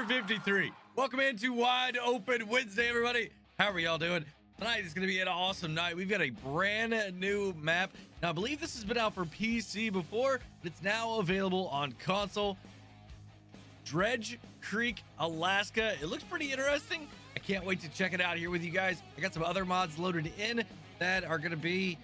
number 53. Welcome into Wide Open Wednesday, everybody. How are y'all doing? Tonight is going to be an awesome night. We've got a brand new map. Now, I believe this has been out for PC before, but it's now available on console. Dredge Creek, Alaska. It looks pretty interesting. I can't wait to check it out here with you guys. I got some other mods loaded in that are going to be...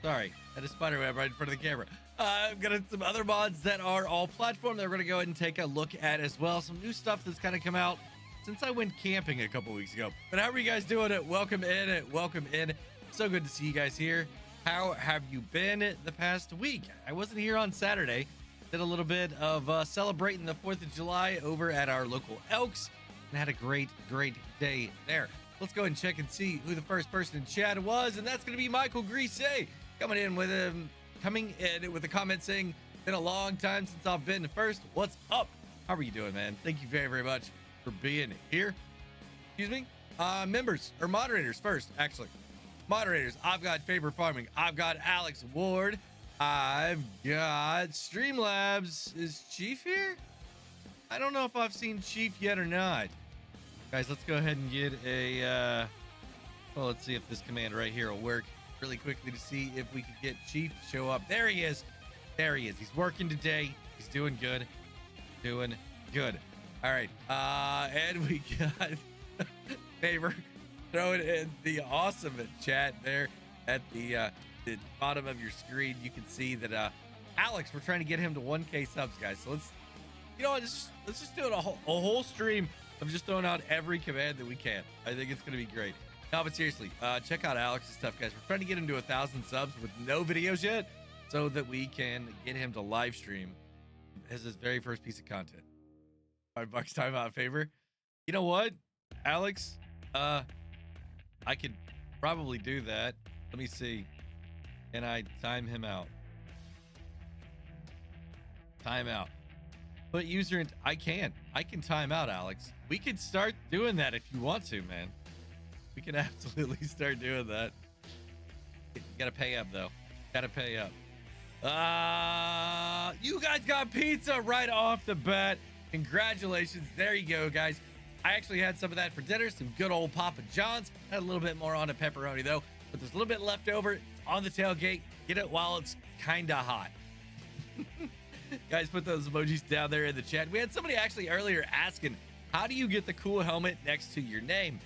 Sorry, that is Spider-Man right in front of the camera. I've got some other mods that are all platform that we're going to go ahead and take a look at as well. Some new stuff that's kind of come out since I went camping a couple weeks ago. But how are you guys doing? Welcome in. Welcome in. So good to see you guys here. How have you been the past week? I wasn't here on Saturday. Did a little bit of celebrating the 4th of July over at our local Elks and had a great day there. Let's go ahead and check and see who the first person in chat was, and that's going to be Michael Grise coming in with a comment saying, been a long time since I've been first. What's up? How are you doing, man? Thank you very much for being here. Excuse me. Members or moderators first, actually. Moderators, I've got Faber Farming. I've got Alex Ward. I've got Streamlabs. Is Chief here? I don't know if I've seen Chief yet or not. Guys, let's go ahead and get a well, let's see if this command right here will work really quickly to see if we can get Chief to show up. There he is. There he is. He's working today. He's doing good. Doing good. All right. And we got Faber throwing in the awesome chat there at the bottom of your screen. You can see that Alex, we're trying to get him to 1K subs, guys. So let's just do it a whole stream of just throwing out every command that we can. I think it's gonna be great. No, but seriously, check out Alex's stuff, guys. We're trying to get him to 1,000 subs with no videos yet, so that we can get him to live stream as his very first piece of content. $5 timeout Favor. You know what, Alex? I could probably do that. Let me see. Can I time him out? Time out. But user, I can time out, Alex. We could start doing that if you want to, man. We can absolutely start doing that. You gotta pay up, though. Gotta pay up. You guys got pizza right off the bat. Congratulations. There you go, guys. I actually had some of that for dinner. Some good old Papa John's. Had a little bit more on a pepperoni, though. But there's a little bit left over. It's on the tailgate. Get it while it's kind of hot. Guys, put those emojis down there in the chat. We had somebody actually earlier asking, how do you get the cool helmet next to your name?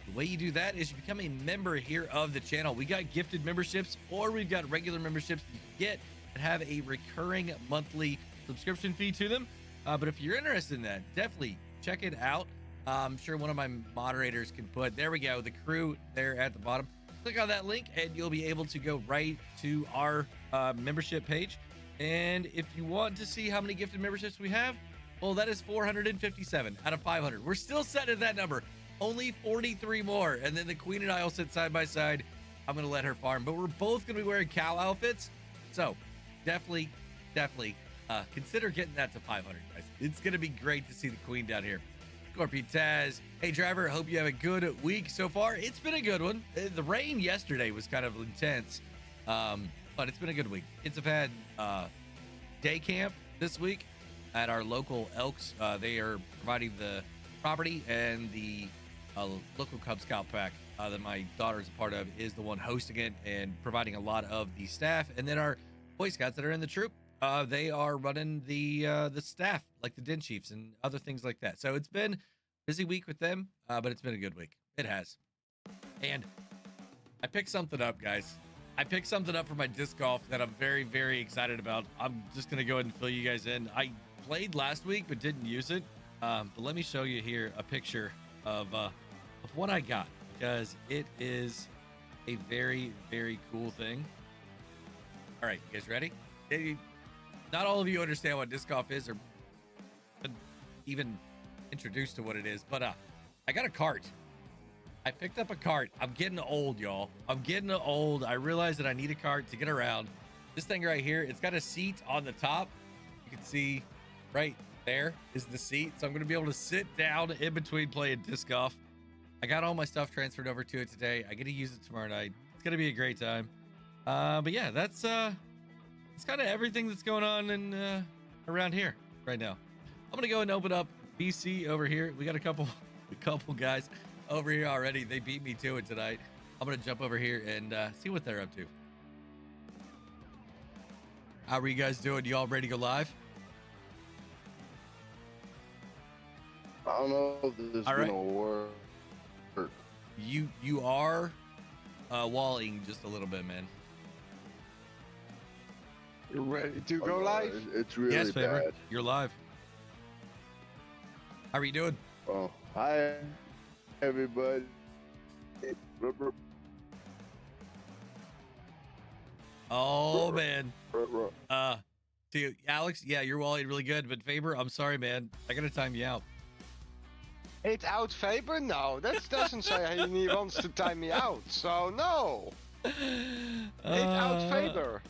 The way you do that is you become a member here of the channel. We got gifted memberships, or we've got regular memberships you can get that have a recurring monthly subscription fee to them. But if you're interested in that, definitely check it out. I'm sure one of my moderators can put, there we go, the crew there at the bottom. Click on that link and you'll be able to go right to our membership page. And if you want to see how many gifted memberships we have, well, that is 457 out of 500. We're still set at that number. Only 43 more. And then the Queen and I will sit side by side. I'm going to let her farm. But we're both going to be wearing cow outfits. So definitely consider getting that to 500, guys. It's going to be great to see the Queen down here. Scorpion Taz. Hey, driver. Hope you have a good week so far. It's been a good one. The rain yesterday was kind of intense. But it's been a good week. Kids have had day camp this week at our local Elks. They are providing the property, and the local Cub Scout pack that my daughter is a part of is the one hosting it and providing a lot of the staff. And then our Boy Scouts that are in the troop, they are running the staff, like the Den Chiefs and other things like that. So it's been a busy week with them, but it's been a good week. It has. And I picked something up, guys. I picked something up for my disc golf that I'm very excited about. I'm just going to go ahead and fill you guys in. I played last week, but didn't use it. But let me show you here a picture of what I got, because it is a very cool thing. All right, you guys ready? Not all of you understand what disc golf is or even introduced to what it is, but I got a cart. I picked up a cart. I'm getting old, y'all. I'm getting old. I realized that I need a cart to get around. This thing right here, it's got a seat on the top. You can see right there is the seat. So I'm going to be able to sit down in between playing disc golf. I got all my stuff transferred over to it today. I get to use it tomorrow night. It's going to be a great time. But yeah, that's kind of everything that's going on in around here right now. I'm going to go and open up BC over here. We got a couple guys over here already. They beat me to it tonight. I'm gonna jump over here and see what they're up to. How are you guys doing? You all ready to go live? I don't know if this is gonna work. You are walling just a little bit, man. You're ready to go live? It's really yes, Faber, bad. you're live. How are you doing? Oh, hi, everybody. Oh man. To Alex, yeah, you're walling really good, but Faber, I'm sorry, man. I gotta time you out. It's out Faber? No, that doesn't say he wants to time me out. So no. It's out Faber.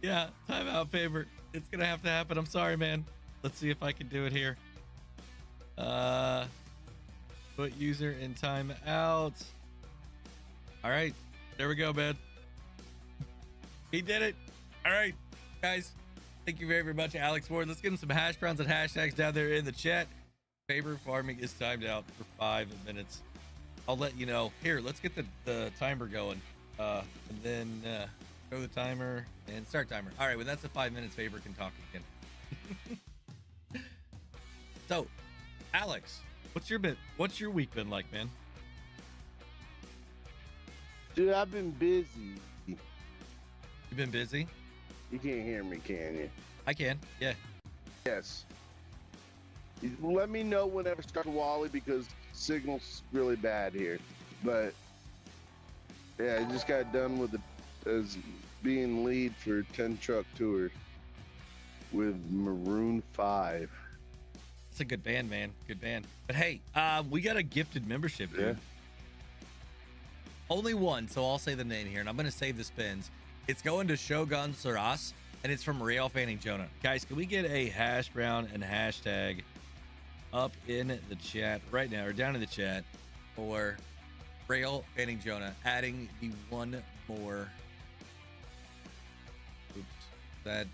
Yeah, time out Faber. It's gonna have to happen. I'm sorry, man. Let's see if I can do it here. Put user in time out. All right, there we go, man. He did it. All right, guys. Thank you very, very much, Alex Ward. Let's get him some hash browns and hashtags down there in the chat. Faber farming is timed out for 5 minutes. I'll let you know. Here, let's get the timer going. And then go the timer and start timer. All right, when that's at 5 minutes, Faber can talk again. So, Alex, what's your week been like, man? Dude, I've been busy. You've been busy? You can't hear me, can you? I can, yeah. Yes. Let me know whenever start Wally because signal's really bad here. But yeah, I just got done with as being lead for 10 truck tour with Maroon 5. It's a good band, man. Good band. But hey, we got a gifted membership, dude. Yeah. Only one, so I'll say the name here, and I'm gonna save the spins. It's going to Shogun Saras, and it's from Real Fanning Jonah. Guys, can we get a hash brown and hashtag up in the chat right now, or down in the chat, for Real Fanning Jonah, adding the one more. Oops. That.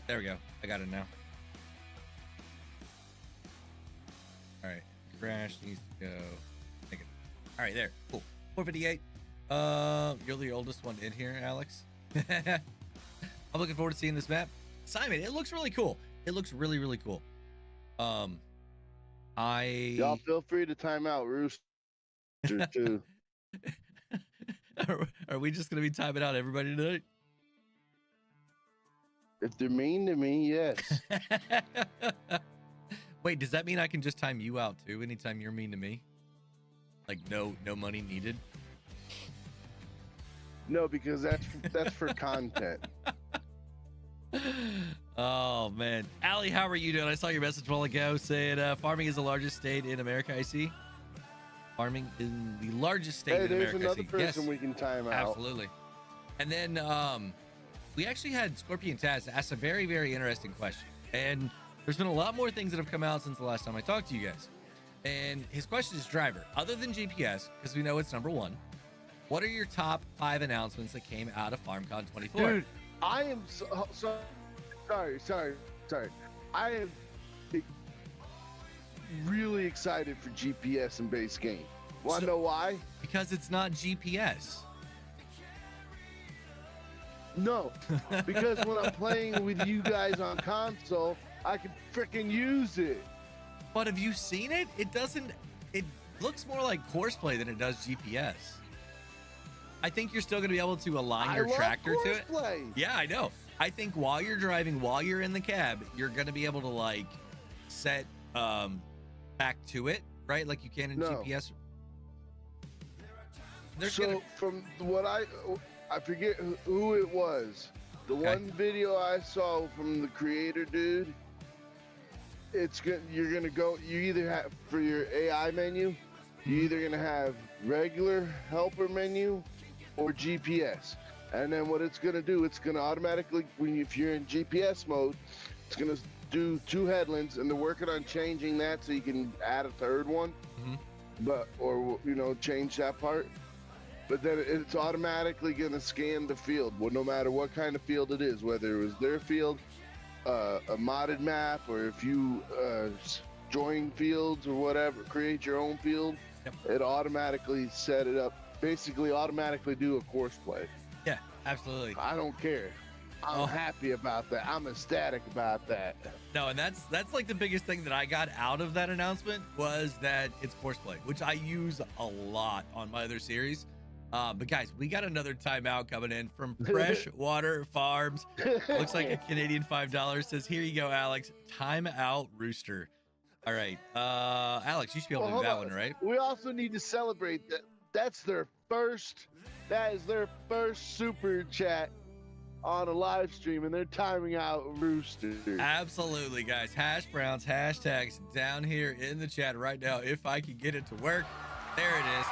There we go. I got it now. All right. Crash needs to go. Take it. All right, there. Cool. 458. You're the oldest one in here, Alex. I'm looking forward to seeing this map. Simon, it looks really cool. It looks really, really cool. Y'all feel free to time out, Rooster, too. Are we just gonna be timing out everybody tonight? If they're mean to me, yes. Wait, does that mean I can just time you out too anytime you're mean to me? Like no money needed? No, because that's for content. Oh man, Allie, how are you doing? I saw your message a while ago saying farming is the largest state in America. I see. Farming in the largest state in America. There's another person we can time out. Absolutely. And then we actually had Scorpion Taz ask a very, very interesting question. And there's been a lot more things that have come out since the last time I talked to you guys. And his question is, driver, other than GPS, because we know it's number one, what are your top 5 announcements that came out of FarmCon 24? Dude, I am sorry. I am really excited for GPS and base game. Want to know why? Because it's not GPS. No, because when I'm playing with you guys on console, I can freaking use it. But have you seen it? It looks more like course play than it does GPS. I think you're still going to be able to align your tractor to it. Play. Yeah, I know. I think while you're driving, while you're in the cab, you're going to be able to like set back to it, right? Like you can in GPS. From what I forget who it was. The one video I saw from the creator dude, it's good. You're gonna go. You either have for your AI menu, you're either gonna have regular helper menu or GPS. And then what it's gonna do, it's gonna automatically, if you're in GPS mode, it's gonna do 2 headlands, and they're working on changing that so you can add a 3rd one, or change that part. But then it's automatically gonna scan the field, well, no matter what kind of field it is, whether it was their field a modded map, or if you join fields or whatever, create your own field, it automatically set it up. Basically, automatically do a course play. Yeah, absolutely. I don't care. I'm happy about that. I'm ecstatic about that. No, and that's like the biggest thing that I got out of that announcement was that it's course play, which I use a lot on my other series. But guys, we got another timeout coming in from Freshwater Farms. Looks like a Canadian $5. Says, here you go, Alex. Timeout Rooster. All right. Alex, you should be able to do that one, right? We also need to celebrate that. That is their first super chat on a live stream, and they're timing out Rooster. Absolutely, guys. Hash Browns hashtags down here in the chat right now. If I can get it to work, there it is.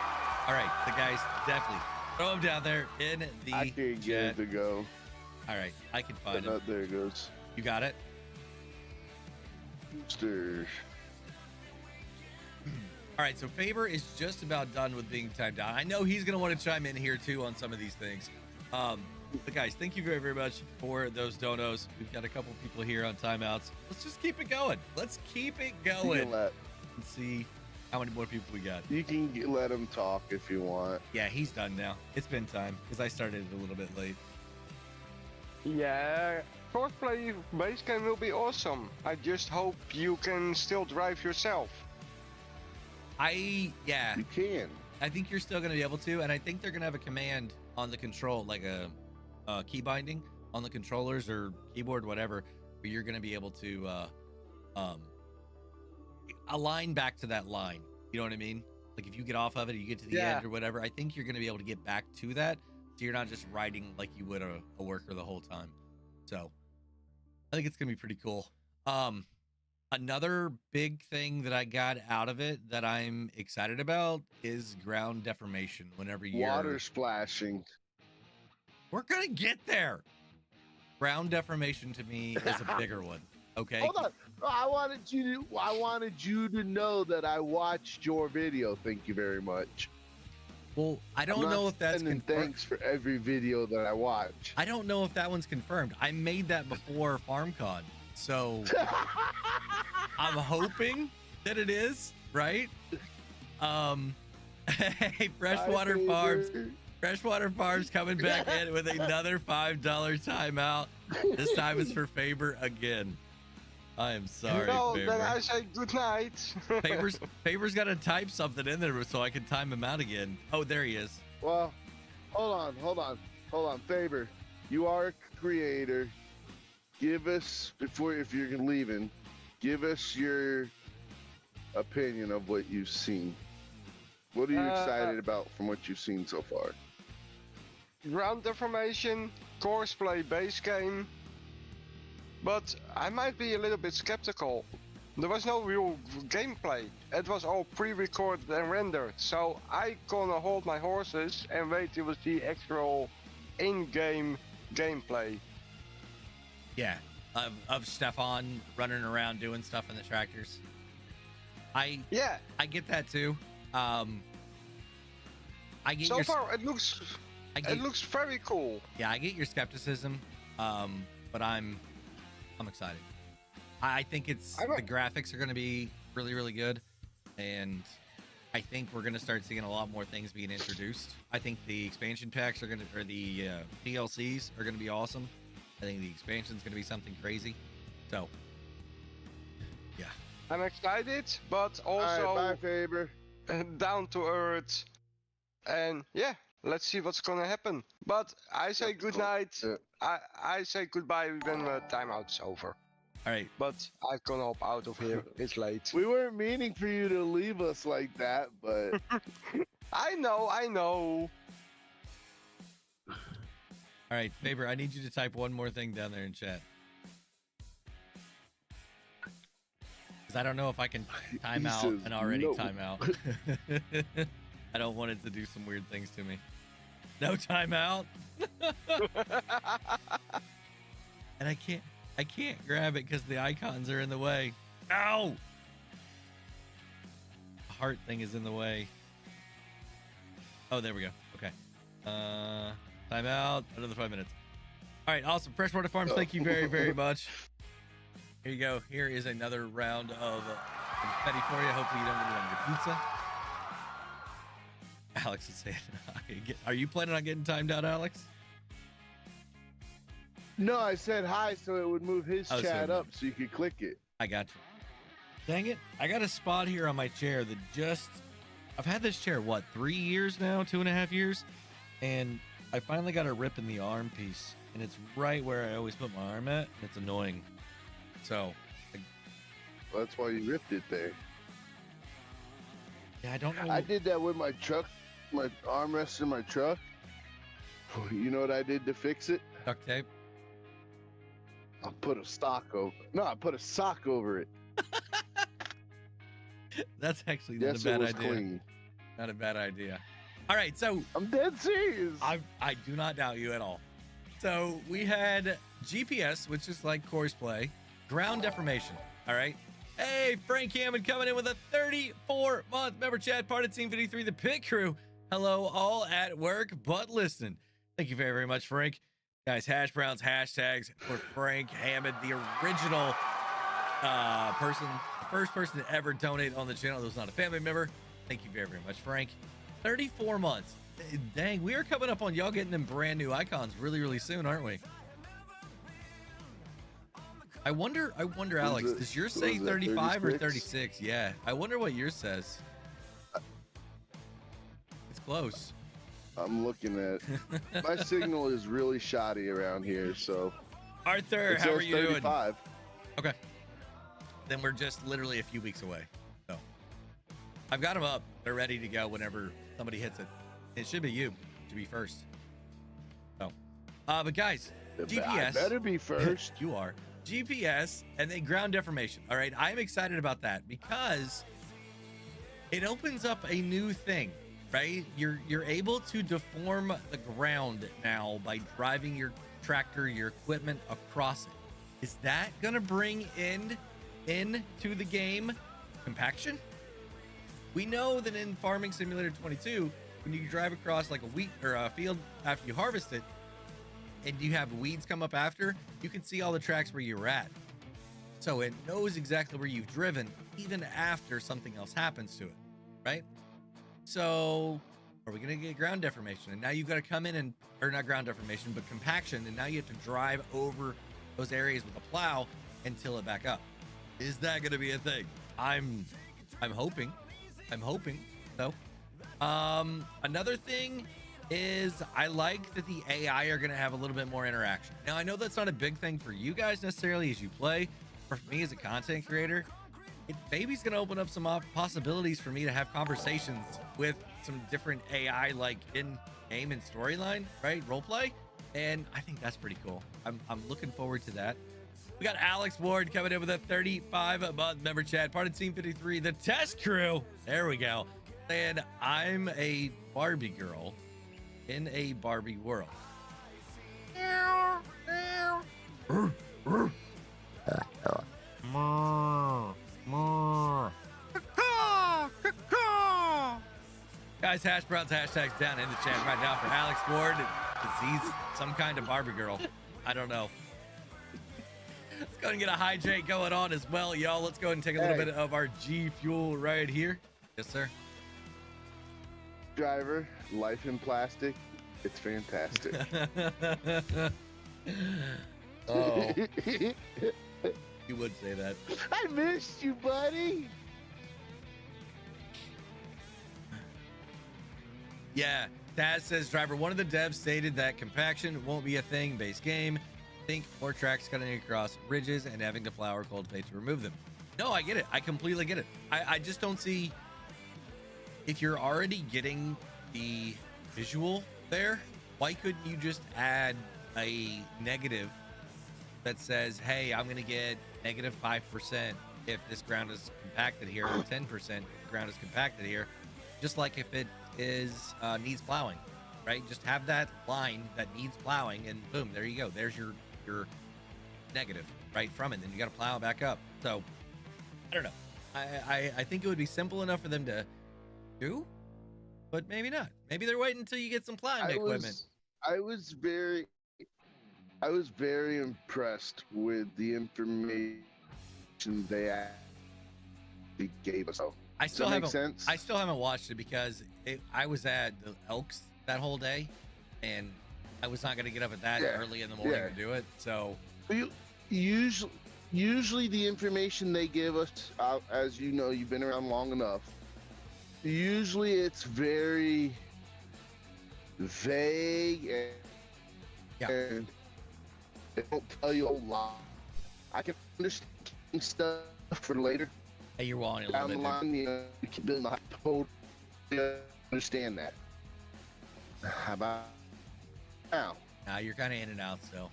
All right, the guys definitely throw them down there in the I can't get it to go. All right, I can find it. There it goes. You got it. Rooster. All right, so Faber is just about done with being timed out. I know he's going to want to chime in here too on some of these things. But guys, thank you very, very much for those donos. We've got a couple people here on timeouts. Let's just keep it going. Let's keep it going and see how many more people we got. You can let him talk if you want. Yeah, he's done now. It's been time because I started it a little bit late. Yeah, crossplay base game will be awesome. I just hope you can still drive yourself. You can. I think you're still going to be able to, and I think they're going to have a command on the control, like a key binding on the controllers or keyboard, whatever, where you're going to be able to align back to that line. You know what I mean? Like if you get off of it, you get to the end or whatever, I think you're going to be able to get back to that, so you're not just riding like you would a worker the whole time. So I think it's going to be pretty cool. Another big thing that I got out of it that I'm excited about is ground deformation. Whenever you're water splashing, we're gonna get there. Ground deformation to me is a bigger one. Okay. Hold on. I wanted you to know that I watched your video. Thank you very much. Well, I don't know if that's confirmed. Thanks for every video that I watch. I don't know if that one's confirmed. I made that before FarmCon. So I'm hoping that it is, right? Hey, Freshwater Farms coming back in with another $5 timeout. This time it's for Faber again. I am sorry, No, Faber. then I say good night. Faber's got to type something in there so I can time him out again. Oh, there he is. Well, hold on, Faber. You are a creator. Give us, if you're leaving, give us your opinion of what you've seen. What are you excited about from what you've seen so far? Ground deformation, courseplay base game. But I might be a little bit skeptical. There was no real gameplay. It was all pre-recorded and rendered. So I gonna hold my horses and wait till we see actual in-game gameplay. Yeah, of Stefan running around doing stuff in the tractors. I get that too. I get so far it looks very cool. Yeah, I get your skepticism, but I'm excited. I think the graphics are going to be really, really good, and I think we're going to start seeing a lot more things being introduced. I think the expansion packs are the DLCs are going to be awesome. I think the expansion is going to be something crazy. So, yeah. I'm excited, but also all right, bye, Faber. Down to earth. And yeah, let's see what's going to happen. But I say good night. I say goodbye when the timeout's over. All right. But I'm going to hop out of here. It's late. We weren't meaning for you to leave us like that, but... I know. All right, Faber, I need you to type one more thing down there in chat. Because I don't know if I can time out and already time out. I don't want it to do some weird things to me. No timeout. And I can't grab it because the icons are in the way. Ow! The heart thing is in the way. Oh, there we go. Okay. Time out. Another 5 minutes. All right, awesome. Freshwater Farms, thank you very, very much. Here you go. Here is another round of confetti for you. Hopefully you don't get it on your pizza. Alex is saying, are you planning on getting timed out, Alex? No, I said hi so it would move his Oh, chat so up so you could click it. I got you. Dang it. I got a spot here on my chair that I've had this chair, what, 3 years now, 2.5 years? And I finally got a rip in the arm piece. And it's right where I always put my arm at. It's annoying. So, Well, that's why you ripped it there. yeah, I don't know. I did that with my truck, my armrest in my truck. You know what I did to fix it? Duct tape. I put a sock over it. That's actually not Yes, a it bad was idea. clean. Not a bad idea. All right, so I'm dead serious. I do not doubt you at all. So we had GPS, which is like course play, ground deformation. All right. Hey, Frank Hammond coming in with a 34-month member chat, part of Team 53, the pit crew. Hello, all at work, but listen. Thank you very, very much, Frank. Guys, hash browns, hashtags for Frank Hammond, the original first person to ever donate on the channel that was not a family member. Thank you very, very much, Frank. 34 months. Dang, we are coming up on y'all getting them brand new icons really, really soon, aren't we? I wonder, Alex, does yours say 35 or 36? Yeah, I wonder what yours says. It's close. I'm looking at my signal is really shoddy around here, so Arthur, it how are says you 35. doing? Okay. Then we're just literally a few weeks away. So I've got them up. They're ready to go whenever somebody hits it. It should be you. It should be first. So, but guys, GPS. I better be first. You are. GPS and then ground deformation. All right. I'm excited about that because it opens up a new thing, right? You're able to deform the ground now by driving your tractor, your equipment across it. Is that gonna bring into the game compaction? We know that in Farming Simulator 22, when you drive across like a wheat or a field after you harvest it, and you have weeds come up after, you can see all the tracks where you were at. So it knows exactly where you've driven, even after something else happens to it, right? So are we gonna get ground deformation? And now you've got to come in and, or not ground deformation, but compaction, and now you have to drive over those areas with a plow and till it back up. Is that gonna be a thing? I'm hoping. So another thing is I like that the AI are going to have a little bit more interaction. Now, I know that's not a big thing for you guys necessarily as you play, or for me as a content creator. It maybe's going to open up some possibilities for me to have conversations with some different AI, like in game and storyline, right? Roleplay. And I think that's pretty cool. I'm looking forward to that. We got Alex Ward coming in with a 35-month member chat, part of Team 53, the test crew. There we go. And I'm a Barbie girl in a Barbie world. Guys, hash browns, hashtags down in the chat right now for Alex Ward. He's some kind of Barbie girl. I don't know. Let's go and get a hydrate going on as well, y'all. Let's go ahead and take a little bit of our G Fuel right here. Yes, sir. Driver, life in plastic. It's fantastic. Oh, you would say that. I missed you, buddy. Yeah, Taz says, driver, one of the devs stated that compaction won't be a thing base game. Think more tracks cutting across ridges and having to plow or cultivate to remove them. No, I get it. I completely get it. I just don't see, if you're already getting the visual there, why couldn't you just add a negative that says, hey, I'm going to get negative 5% if this ground is compacted here, or 10% if the ground is compacted here, just like if it is needs plowing, right? Just have that line that needs plowing, and boom, there you go. There's your negative right from it. Then you got to plow back up. So I don't know. I think it would be simple enough for them to do, but maybe not. Maybe they're waiting until you get some plowing equipment. I was very impressed with the information they actually gave us. So, I still does that make haven't. sense? I still haven't watched it because I was at the Elks that whole day, and I was not going to get up at that early in the morning to do it. So usually the information they give us, as you know, you've been around long enough. Usually it's very vague and they don't tell you a lot. I can understand stuff for later. Hey, you're wanting a Down the little bit. line, you keep building the totally understand that. How about now? Now you're kind of in and out still.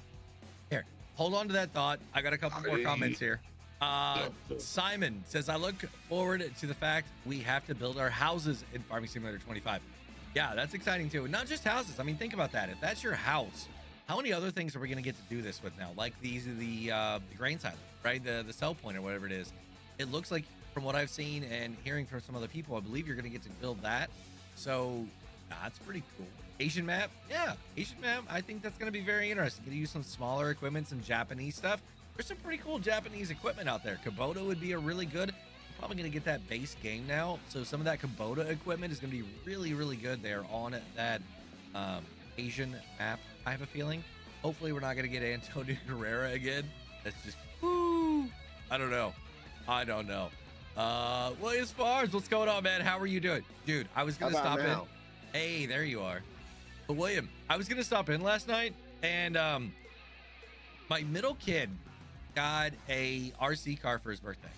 Here, hold on to that thought. I got a couple more comments here. Simon says, I look forward to the fact we have to build our houses in Farming Simulator 25. Yeah, that's exciting too. And not just houses. I mean, think about that. If that's your house, how many other things are we going to get to do this with now? Like the grain silo, right? The sell point or whatever it is. It looks like, from what I've seen and hearing from some other people, I believe you're going to get to build that. So that's pretty cool. Asian map. Yeah, Asian map. I think that's going to be very interesting. Going to use some smaller equipment, some Japanese stuff. There's some pretty cool Japanese equipment out there. Kubota would be a really good. I'm probably going to get that base game now. So some of that Kubota equipment is going to be really, really good there on that Asian map, I have a feeling. Hopefully we're not going to get Antonio Guerrera again. That's just, whoo. I don't know. William Farms, what's going on, man? How are you doing? Dude, I was going to stop in. Hey, there you are. But William, I was going to stop in last night, and my middle kid got a RC car for his birthday.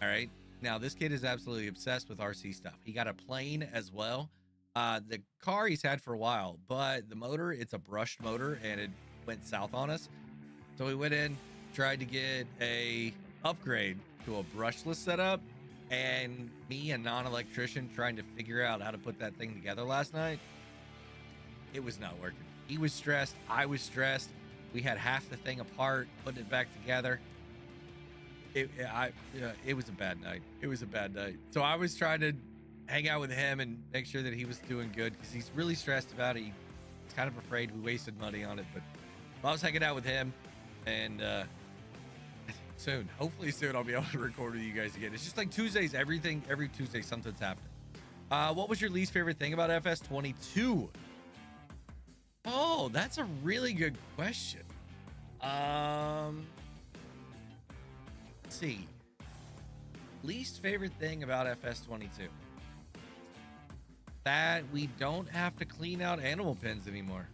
All right. Now, this kid is absolutely obsessed with RC stuff. He got a plane as well. The car he's had for a while, but the motor, it's a brushed motor, and it went south on us. So we went in, tried to get a upgrade to a brushless setup, and me, a non-electrician, trying to figure out how to put that thing together last night. It was not working. He was stressed. I was stressed. We had half the thing apart, putting it back together. It was a bad night. It was a bad night. So I was trying to hang out with him and make sure that he was doing good, because he's really stressed about it. He's kind of afraid we wasted money on it, but I was hanging out with him, and soon, hopefully soon, I'll be able to record with you guys again. It's just like Tuesdays, every Tuesday something's happening. What was your least favorite thing about FS22? Oh, that's a really good question. Let's see. Least favorite thing about FS22? That we don't have to clean out animal pens anymore.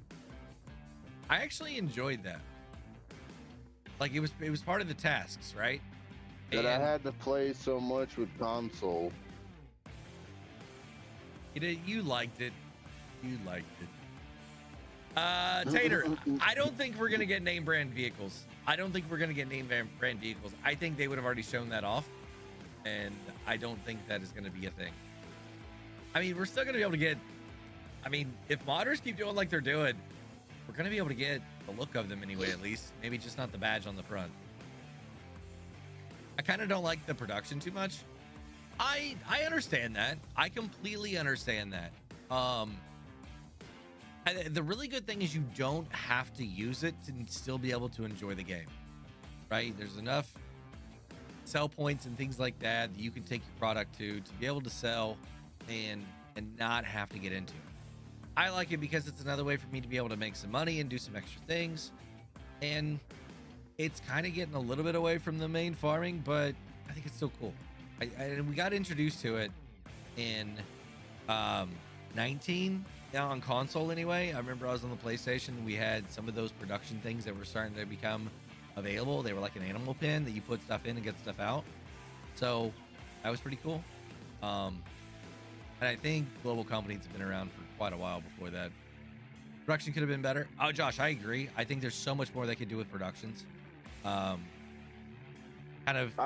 I actually enjoyed that. Like, it was part of the tasks, right? That I had to play so much with console. You liked it. You liked it. Tater, I don't think we're gonna get name brand vehicles. I think they would have already shown that off, and I don't think that is gonna be a thing. I mean, we're still gonna be able to get. I mean, if modders keep doing like they're doing, we're gonna be able to get the look of them anyway. At least, maybe just not the badge on the front. I kind of don't like the production too much. I understand that. I completely understand that. The really good thing is you don't have to use it to still be able to enjoy the game, right? There's enough sell points and things like that you can take your product to be able to sell and not have to get into it. I like it because it's another way for me to be able to make some money and do some extra things, and it's kind of getting a little bit away from the main farming, but I think it's still cool. We got introduced to it in 19 now on console anyway. I remember I was on the PlayStation. We had some of those production things that were starting to become available. They were like an animal pen that you put stuff in and get stuff out. So that was pretty cool. And I think global companies have been around for quite a while before that. Production could have been better. Oh, Josh, I agree. I think there's so much more they could do with productions. I'd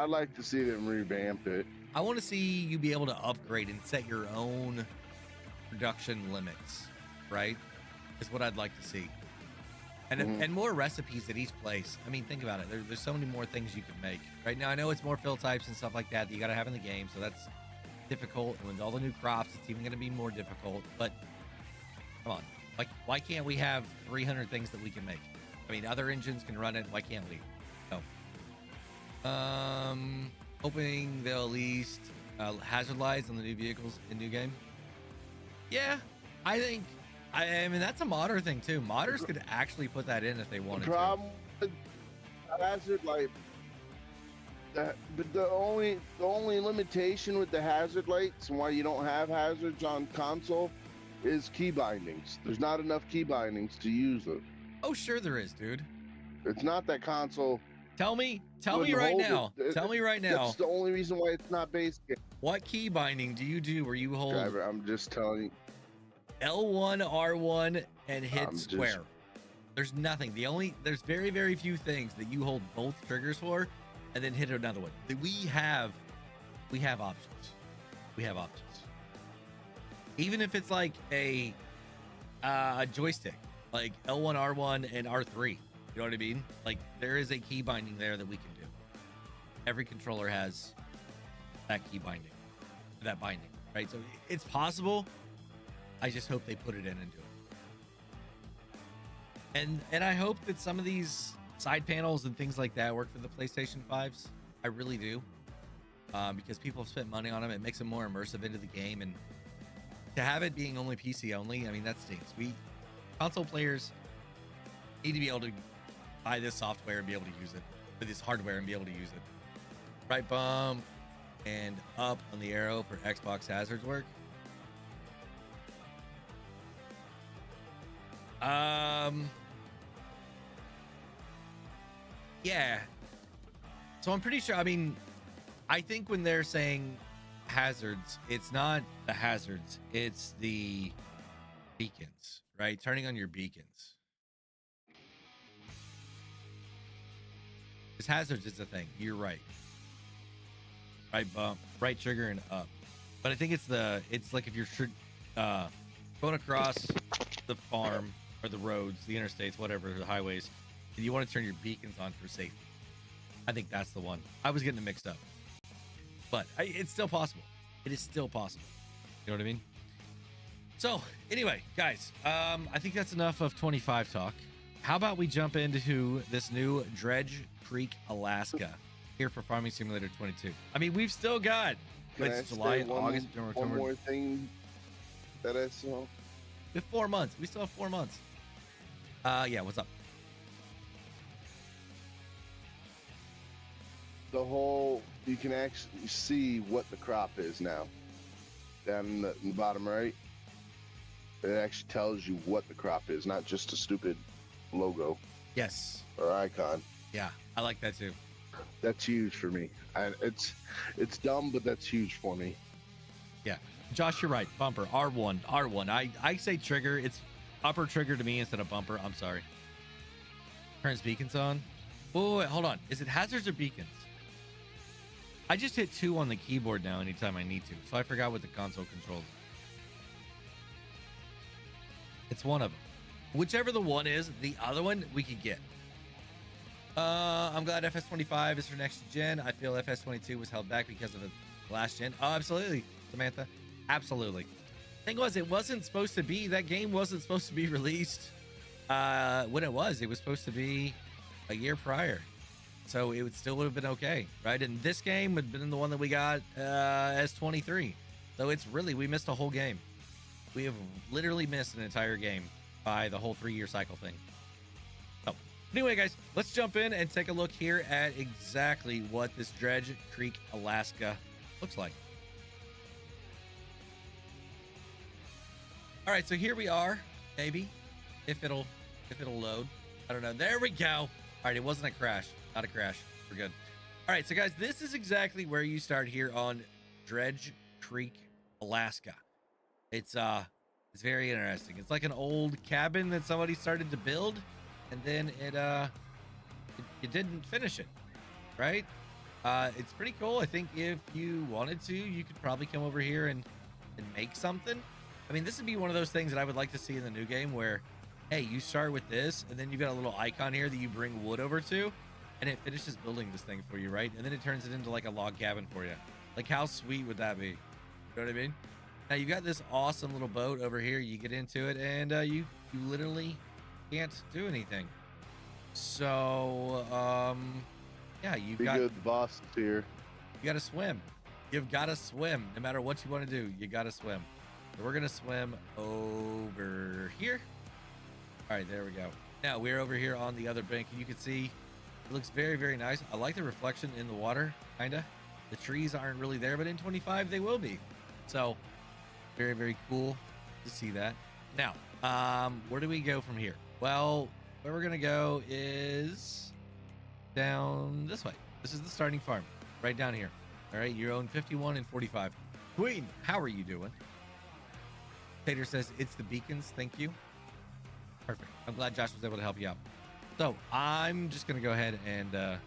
like to see them revamp it. I want to see you be able to upgrade and set your own production limits, right? Is what I'd like to see. And more recipes at each place. I mean, think about it. There's so many more things you can make. Right now, I know it's more fill types and stuff like that you got to have in the game, so that's difficult. And with all the new crops, it's even going to be more difficult. But come on, like, why can't we have 300 things that we can make? I mean, other engines can run it. Why can't we? No. hoping they'll at least hazard lights on the new vehicles in new game. Yeah, I mean that's a modder thing too. Modders could actually put that in if they wanted The problem with hazard light, but the only limitation with the hazard lights and why you don't have hazards on console is key bindings. There's not enough key bindings to use it. Oh, sure there is, dude. It's not that console. Tell me wouldn't right hold now. it. Tell me right now. That's the only reason why it's not base game. What key binding do you do where you hold Driver, I'm just telling you. L1, R1, and hit I'm square? just- There's nothing. There's very, very few things that you hold both triggers for, and then hit another one. We have options. We have options. Even if it's like a joystick, like L1, R1, and R3. You know what I mean? Like there is a key binding there that we can do. Every controller has that key binding, that binding, right? So it's possible. I just hope they put it in and do it. And I hope that some of these side panels and things like that work for the PlayStation 5s. I really do. Because people have spent money on them. It makes them more immersive into the game. And to have it being only PC only, I mean, that stinks. Console players need to be able to buy this software and be able to use it, or this hardware and be able to use it. Right bump and up on the arrow for Xbox hazards work. Yeah. So I'm pretty sure, I mean, I think when they're saying hazards, it's not the hazards, it's the beacons, right? Turning on your beacons. Because hazards is a thing. You're right. Right bump, right trigger, and up. But I think it's like if you're going across the farm or the roads, the interstates, whatever, the highways, and you want to turn your beacons on for safety. I think that's the one. I was getting it mixed up. But it's still possible. It is still possible. You know what I mean? So, anyway, guys, I think that's enough of 25 talk. How about we jump into this new Dredge Creek, Alaska, here for Farming Simulator 22. I mean, we've still got it's July, August, September, October. One more thing that I saw. We have 4 months. We still have 4 months. Yeah, what's up? The whole, you can actually see what the crop is now. Down in the bottom right. It actually tells you what the crop is, not just a stupid logo. Yes. Or icon. Yeah, I like that too. That's huge for me. It's dumb, but that's huge for me. Yeah. Josh, you're right. Bumper, R1. I say trigger. It's upper trigger to me instead of bumper. I'm sorry. Turns beacons on. Oh, wait, hold on. Is it hazards or beacons? I just hit 2 on the keyboard now anytime I need to, so I forgot what the console controls. It's one of them. Whichever the one is, the other one we could get. I'm glad FS25 is for next gen. I feel FS22 was held back because of the last gen. Oh, absolutely, Samantha. Absolutely. Thing was, it wasn't supposed to be, that game wasn't supposed to be released when it was. It was supposed to be a year prior. So it would still would have been okay, right? And this game would have been the one that we got as 23. So it's really, we missed a whole game. We have literally missed an entire game by the whole 3-year cycle thing. So anyway, guys, let's jump in and take a look here at exactly what this Dredge Creek, Alaska looks like. All right, so here we are, maybe, if it'll load. I don't know. There we go. All right, it wasn't a crash. Not a crash. We're good. All right, so guys, this is exactly where you start here on Dredge Creek, Alaska. It's very interesting. It's like an old cabin that somebody started to build, and then it didn't finish it, right? It's pretty cool. I think if you wanted to, you could probably come over here and make something. I mean, this would be one of those things that I would like to see in the new game where, hey, you start with this, and then you've got a little icon here that you bring wood over to, and it finishes building this thing for you, right? And then it turns it into like a log cabin for you. Like, how sweet would that be? You know what I mean? Now, you've got this awesome little boat over here. You get into it, and you literally can't do anything. So, yeah, you've got... Good, the boss is here. You got to swim. You've got to swim. No matter what you want to do, you got to swim. So we're going to swim over here. All right, there we go. Now we're over here on the other bank, and you can see it looks very, very nice. I like the reflection in the water, kind of. The trees aren't really there, but in 25 they will be. So very, very cool to see that. Now, where do we go from here? Well, where we're gonna go is down this way. This is the starting farm, right down here. All right, you own 51 and 45. Queen, how are you doing? Tater says it's the beacons. Thank you. Perfect. I'm glad Josh was able to help you out. So I'm just gonna go ahead and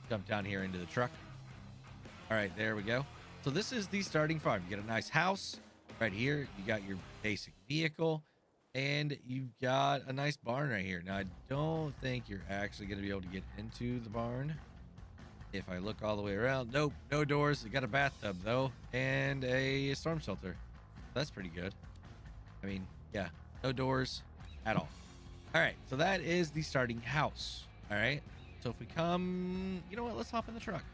jump down here into the truck. All right, there we go. So this is the starting farm. You get a nice house right here. You got your basic vehicle, and you've got a nice barn right here. Now I don't think you're actually gonna be able to get into the barn. If I look all the way around, nope, no doors. You got a bathtub though, and a storm shelter. That's pretty good. I mean, yeah, no doors at all. All right, so that is the starting house. All right, so if we come, you know what? Let's hop in the truck.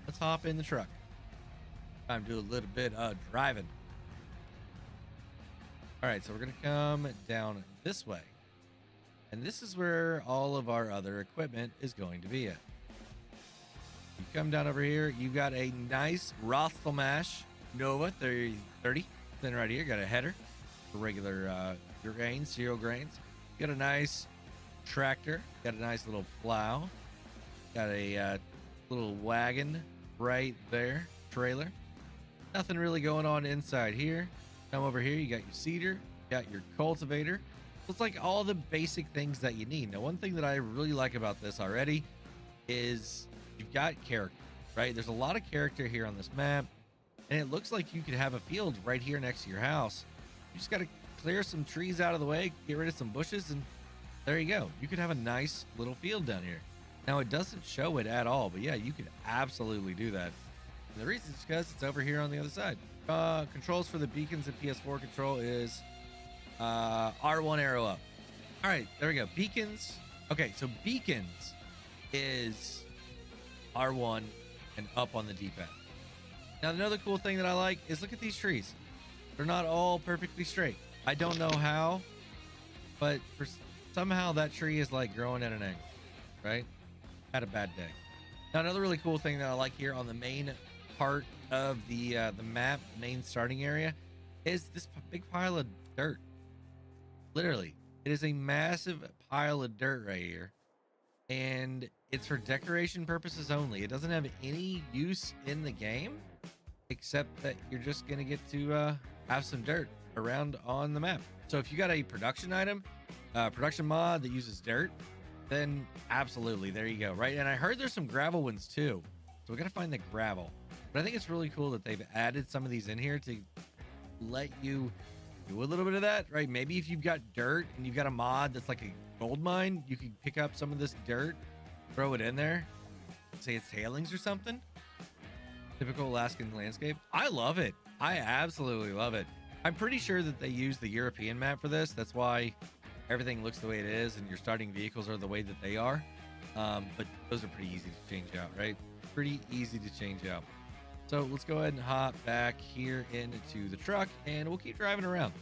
Let's hop in the truck. Time to do a little bit of driving. All right, so we're gonna come down this way, and this is where all of our other equipment is going to be at. You come down over here, you got a nice Rothlamash Nova 30. Then right here, got a header for regular grains, cereal grains. You got a nice tractor, got a nice little plow, got a little wagon right there, trailer. Nothing really going on inside here. Come over here, you got your seeder, you got your cultivator. So it's like all the basic things that you need. Now, one thing that I really like about this already is you've got character, right? There's a lot of character here on this map, and it looks like you could have a field right here next to your house. You just got to clear some trees out of the way, get rid of some bushes, and there you go. You could have a nice little field down here. Now, it doesn't show it at all, but yeah, you could absolutely do that. And the reason is because it's over here on the other side. Controls for the beacons and PS4 control is R1 arrow up. All right, there we go. Beacons. Okay, so beacons is R1 and up on the D-pad. Now, another cool thing that I like is look at these trees. They're not all perfectly straight. I don't know how, but somehow that tree is like growing at an angle, right? Had a bad day. Now, another really cool thing that I like here on the main part of the map, main starting area, is this big pile of dirt. Literally, it is a massive pile of dirt right here, and it's for decoration purposes only. It doesn't have any use in the game, except that you're just gonna get to have some dirt around on the map. So if you got a production item, production mod that uses dirt, then absolutely, there you go, right? And I heard there's some gravel ones too, so we gotta find the gravel. But I think it's really cool that they've added some of these in here to let you do a little bit of that, right? Maybe if you've got dirt and you've got a mod that's like a gold mine, you can pick up some of this dirt, throw it in there, say it's tailings or something. Typical Alaskan landscape. I love it. I absolutely love it. I'm pretty sure that they use the European map for this. That's why everything looks the way it is and your starting vehicles are the way that they are. But those are pretty easy to change out, right? Pretty easy to change out. So let's go ahead and hop back here into the truck and we'll keep driving around.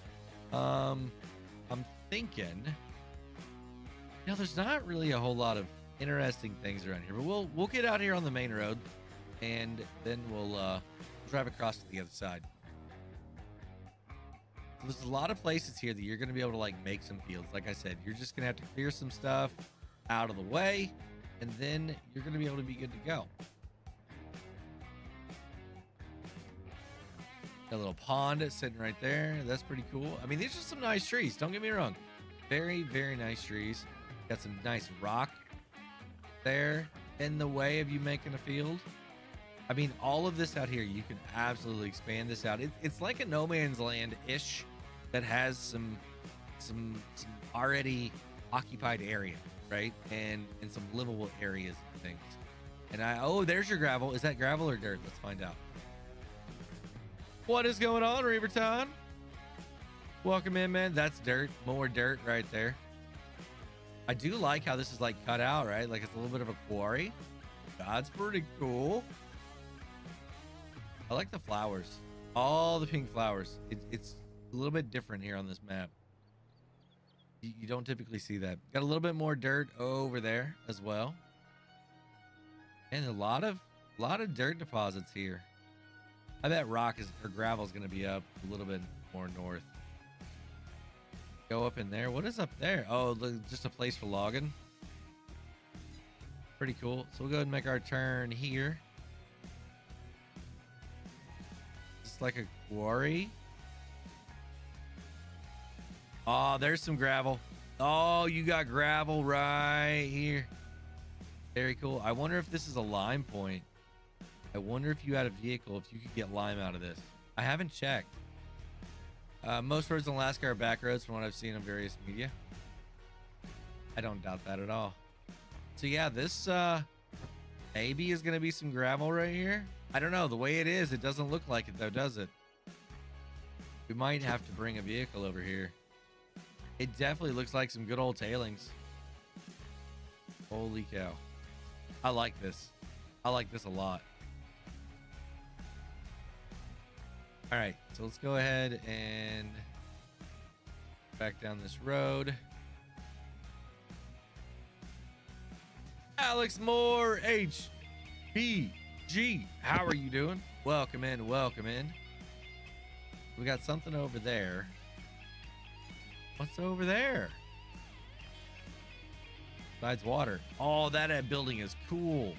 I'm thinking, you know, there's not really a whole lot of interesting things around here, but we'll get out here on the main road and then we'll drive across to the other side. So there's a lot of places here that you're going to be able to like make some fields. Like I said, you're just going to have to clear some stuff out of the way and then you're going to be able to be good to go. Got a little pond sitting right there. That's pretty cool. I mean, these are some nice trees. Don't get me wrong. Very, very nice trees. Got some nice rock there in the way of you making a field. I mean, all of this out here, you can absolutely expand this out. It's like a no man's land-ish that has some already occupied area, right? And some livable areas and things. And oh, there's your gravel. Is that gravel or dirt? Let's find out. What is going on, Reaverton? Welcome in, man. That's dirt. More dirt right there. I do like how this is like cut out, right? Like it's a little bit of a quarry. That's pretty cool. I like the flowers. All the pink flowers. It's a little bit different here on this map. You don't typically see that. Got a little bit more dirt over there as well. And a lot of dirt deposits here. I bet rock or gravel is going to be up a little bit more north. Go up in there. What is up there? Oh, just a place for logging. Pretty cool. So we'll go ahead and make our turn here. Just like a quarry. Oh, there's some gravel. Oh, you got gravel right here. Very cool. I wonder if this is a lime point. I wonder if you had a vehicle, if you could get lime out of this. I haven't checked. Most roads in Alaska are back roads from what I've seen on various media. I don't doubt that at all. So yeah, this maybe is going to be some gravel right here. I don't know. The way it is, it doesn't look like it though, does it? We might have to bring a vehicle over here. It definitely looks like some good old tailings. Holy cow. I like this. I like this a lot. All right, so let's go ahead and back down this road. Alex Moore, HBG. How are you doing? Welcome in, welcome in. We got something over there. What's over there? Besides water. Oh, that building is cool.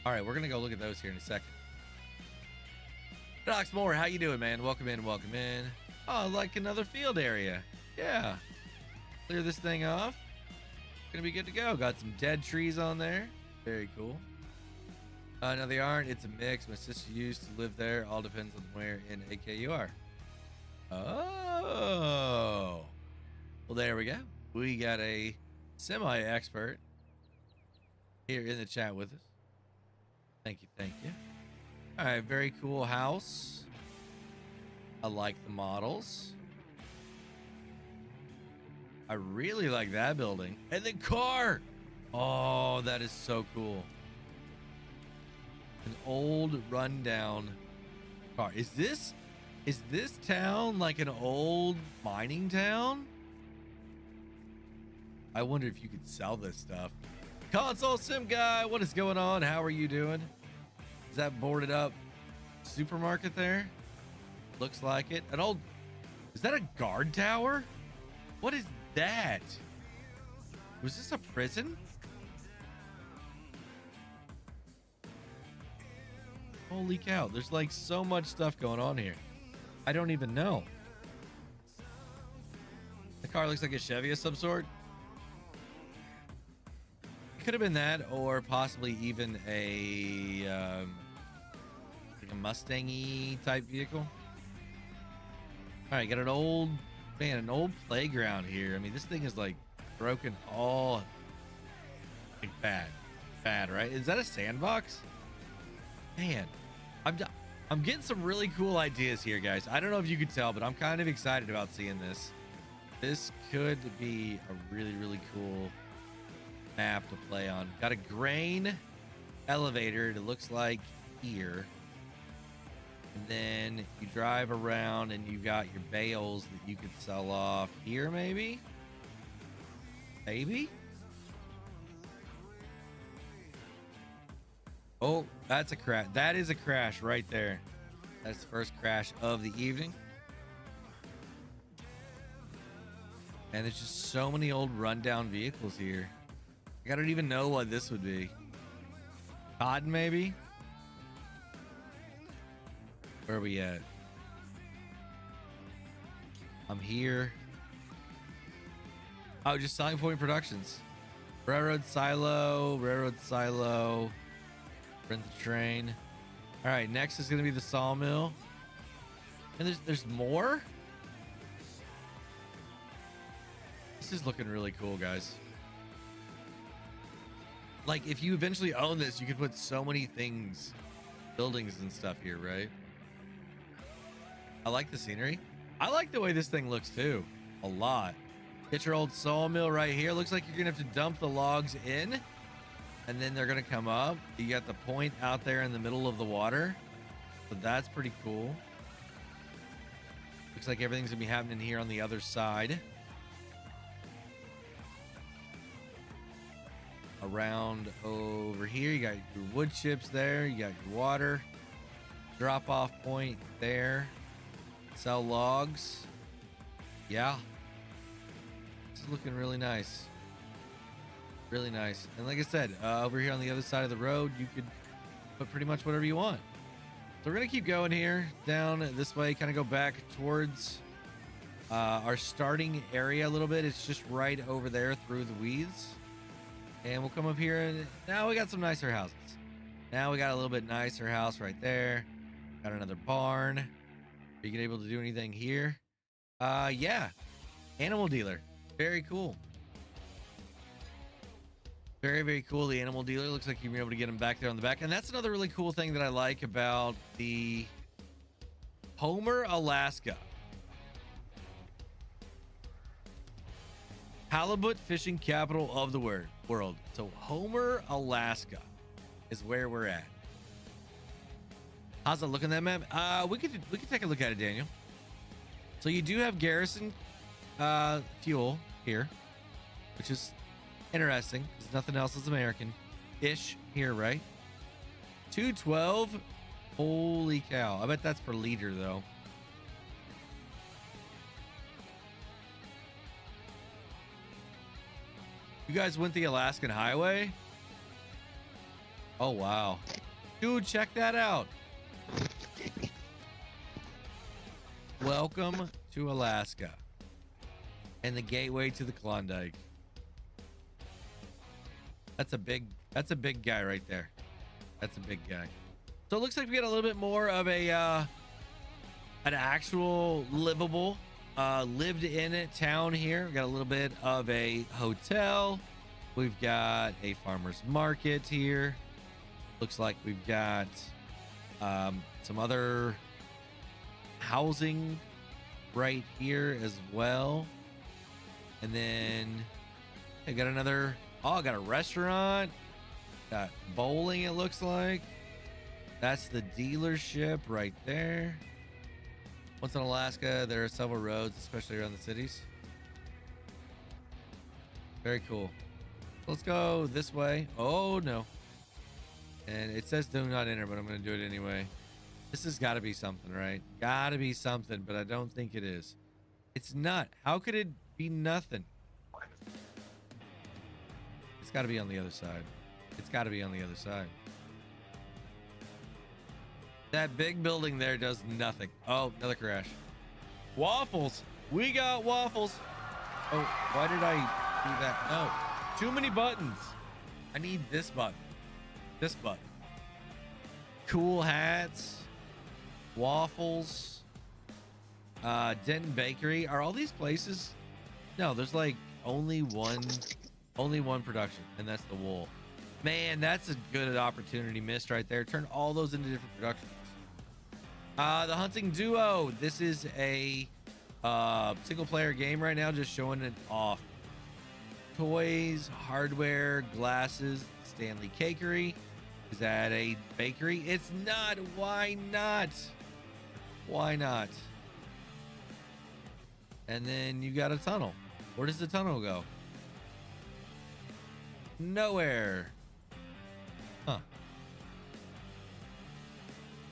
All right, we're gonna go look at those here in a second. Dox Moore, how you doing, man? Welcome in, welcome in. Oh, like another field area. Yeah. Clear this thing off. Gonna be good to go. Got some dead trees on there. Very cool. No, they aren't. It's a mix. My sister used to live there. All depends on where in AK you are. Oh. Well, there we go. We got a semi-expert here in the chat with us. Thank you, thank you. All right, very cool house. I like the models. I really like that building. And the car. Oh, that is so cool. An old rundown car. Is this town like an old mining town? I wonder if you could sell this stuff. Console Sim Guy, what is going on? How are you doing? Is that boarded up supermarket there? Looks like it. An old, is that a guard tower? What is that? Was this a prison? Holy cow, there's like so much stuff going on here. I don't even know. The car looks like a Chevy of some sort. It could have been that, or possibly even a like a Mustang-y type vehicle. All right, got an old playground here. I mean, this thing is like broken all like bad, right? Is that a sandbox? Man, I'm getting some really cool ideas here, guys. I don't know if you could tell, but I'm kind of excited about seeing this. This could be a really, really cool map to play on. Got a grain elevator, it looks like here. And then you drive around and you got your bales that you could sell off here, maybe? Maybe? Oh, that's a crash. That is a crash right there. That's the first crash of the evening. And there's just so many old rundown vehicles here. I don't even know what this would be. Cotton, maybe? Where are we at? I'm here. Oh, just Selling Point Productions. Railroad Silo. Rent the train. All right, next is going to be the sawmill. And there's more? This is looking really cool, guys. Like, if you eventually own this, you could put so many things, buildings and stuff here, right? I like the scenery. I like the way this thing looks, too. A lot. Get your old sawmill right here. Looks like you're going to have to dump the logs in, and then they're going to come up. You got the point out there in the middle of the water. So that's pretty cool. Looks like everything's gonna be happening here on the other side. Around over here, you got your wood chips there. You got your water drop off point there. Sell logs. Yeah. It's looking really nice. Really nice. And like I said, over here on the other side of the road, you could put pretty much whatever you want. So we're going to keep going here down this way, kind of go back towards our starting area a little bit. It's just right over there through the weeds. And we'll come up here and now we got some nicer houses. Now we got a little bit nicer house right there. Got another barn. Are you gonna able to do anything here? Yeah. Animal dealer. Very cool. Very, very cool. The animal dealer looks like you'll be able to get him back there on the back. And that's another really cool thing that I like about the Homer, Alaska. Halibut fishing capital of the world. So Homer, Alaska is where we're at. How's it looking, that map? We could take a look at it, Daniel. So you do have garrison fuel here, which is interesting because nothing else is American-ish here, right? 212. Holy cow. I bet that's per liter though. You guys went the Alaskan Highway? Oh, wow. Dude, check that out. Welcome to Alaska and the gateway to the Klondike. That's a big guy right there. That's a big guy. So it looks like we got a little bit more of a an actual livable lived in it town here. We got a little bit of a hotel. We've got a farmer's market here. Looks like we've got some other housing right here as well. And then I got another, I got a restaurant, got bowling, it looks like. That's the dealership right there. Once in Alaska, there are several roads, especially around the cities. Very cool. Let's go this way. Oh, no. And it says do not enter, but I'm going to do it anyway. This has got to be something, right? Got to be something, but I don't think it is. It's not. How could it be nothing? It's got to be on the other side. It's got to be on the other side. That big building there does nothing. Oh, another crash. Waffles. We got waffles. Oh, why did I do that? No. Too many buttons. I need this button. This button. Cool hats. Waffles. Denton Bakery. Are all these places? No, there's like only one production, and that's the wool. Man, that's a good opportunity missed right there. Turn all those into different productions. The Hunting Duo. This is a single player game right now, just showing it off. Toys, hardware, glasses. Stanley Cakery. Is that a bakery? It's not. Why not? Why not? And then you got a tunnel. Where does the tunnel go? Nowhere. Huh.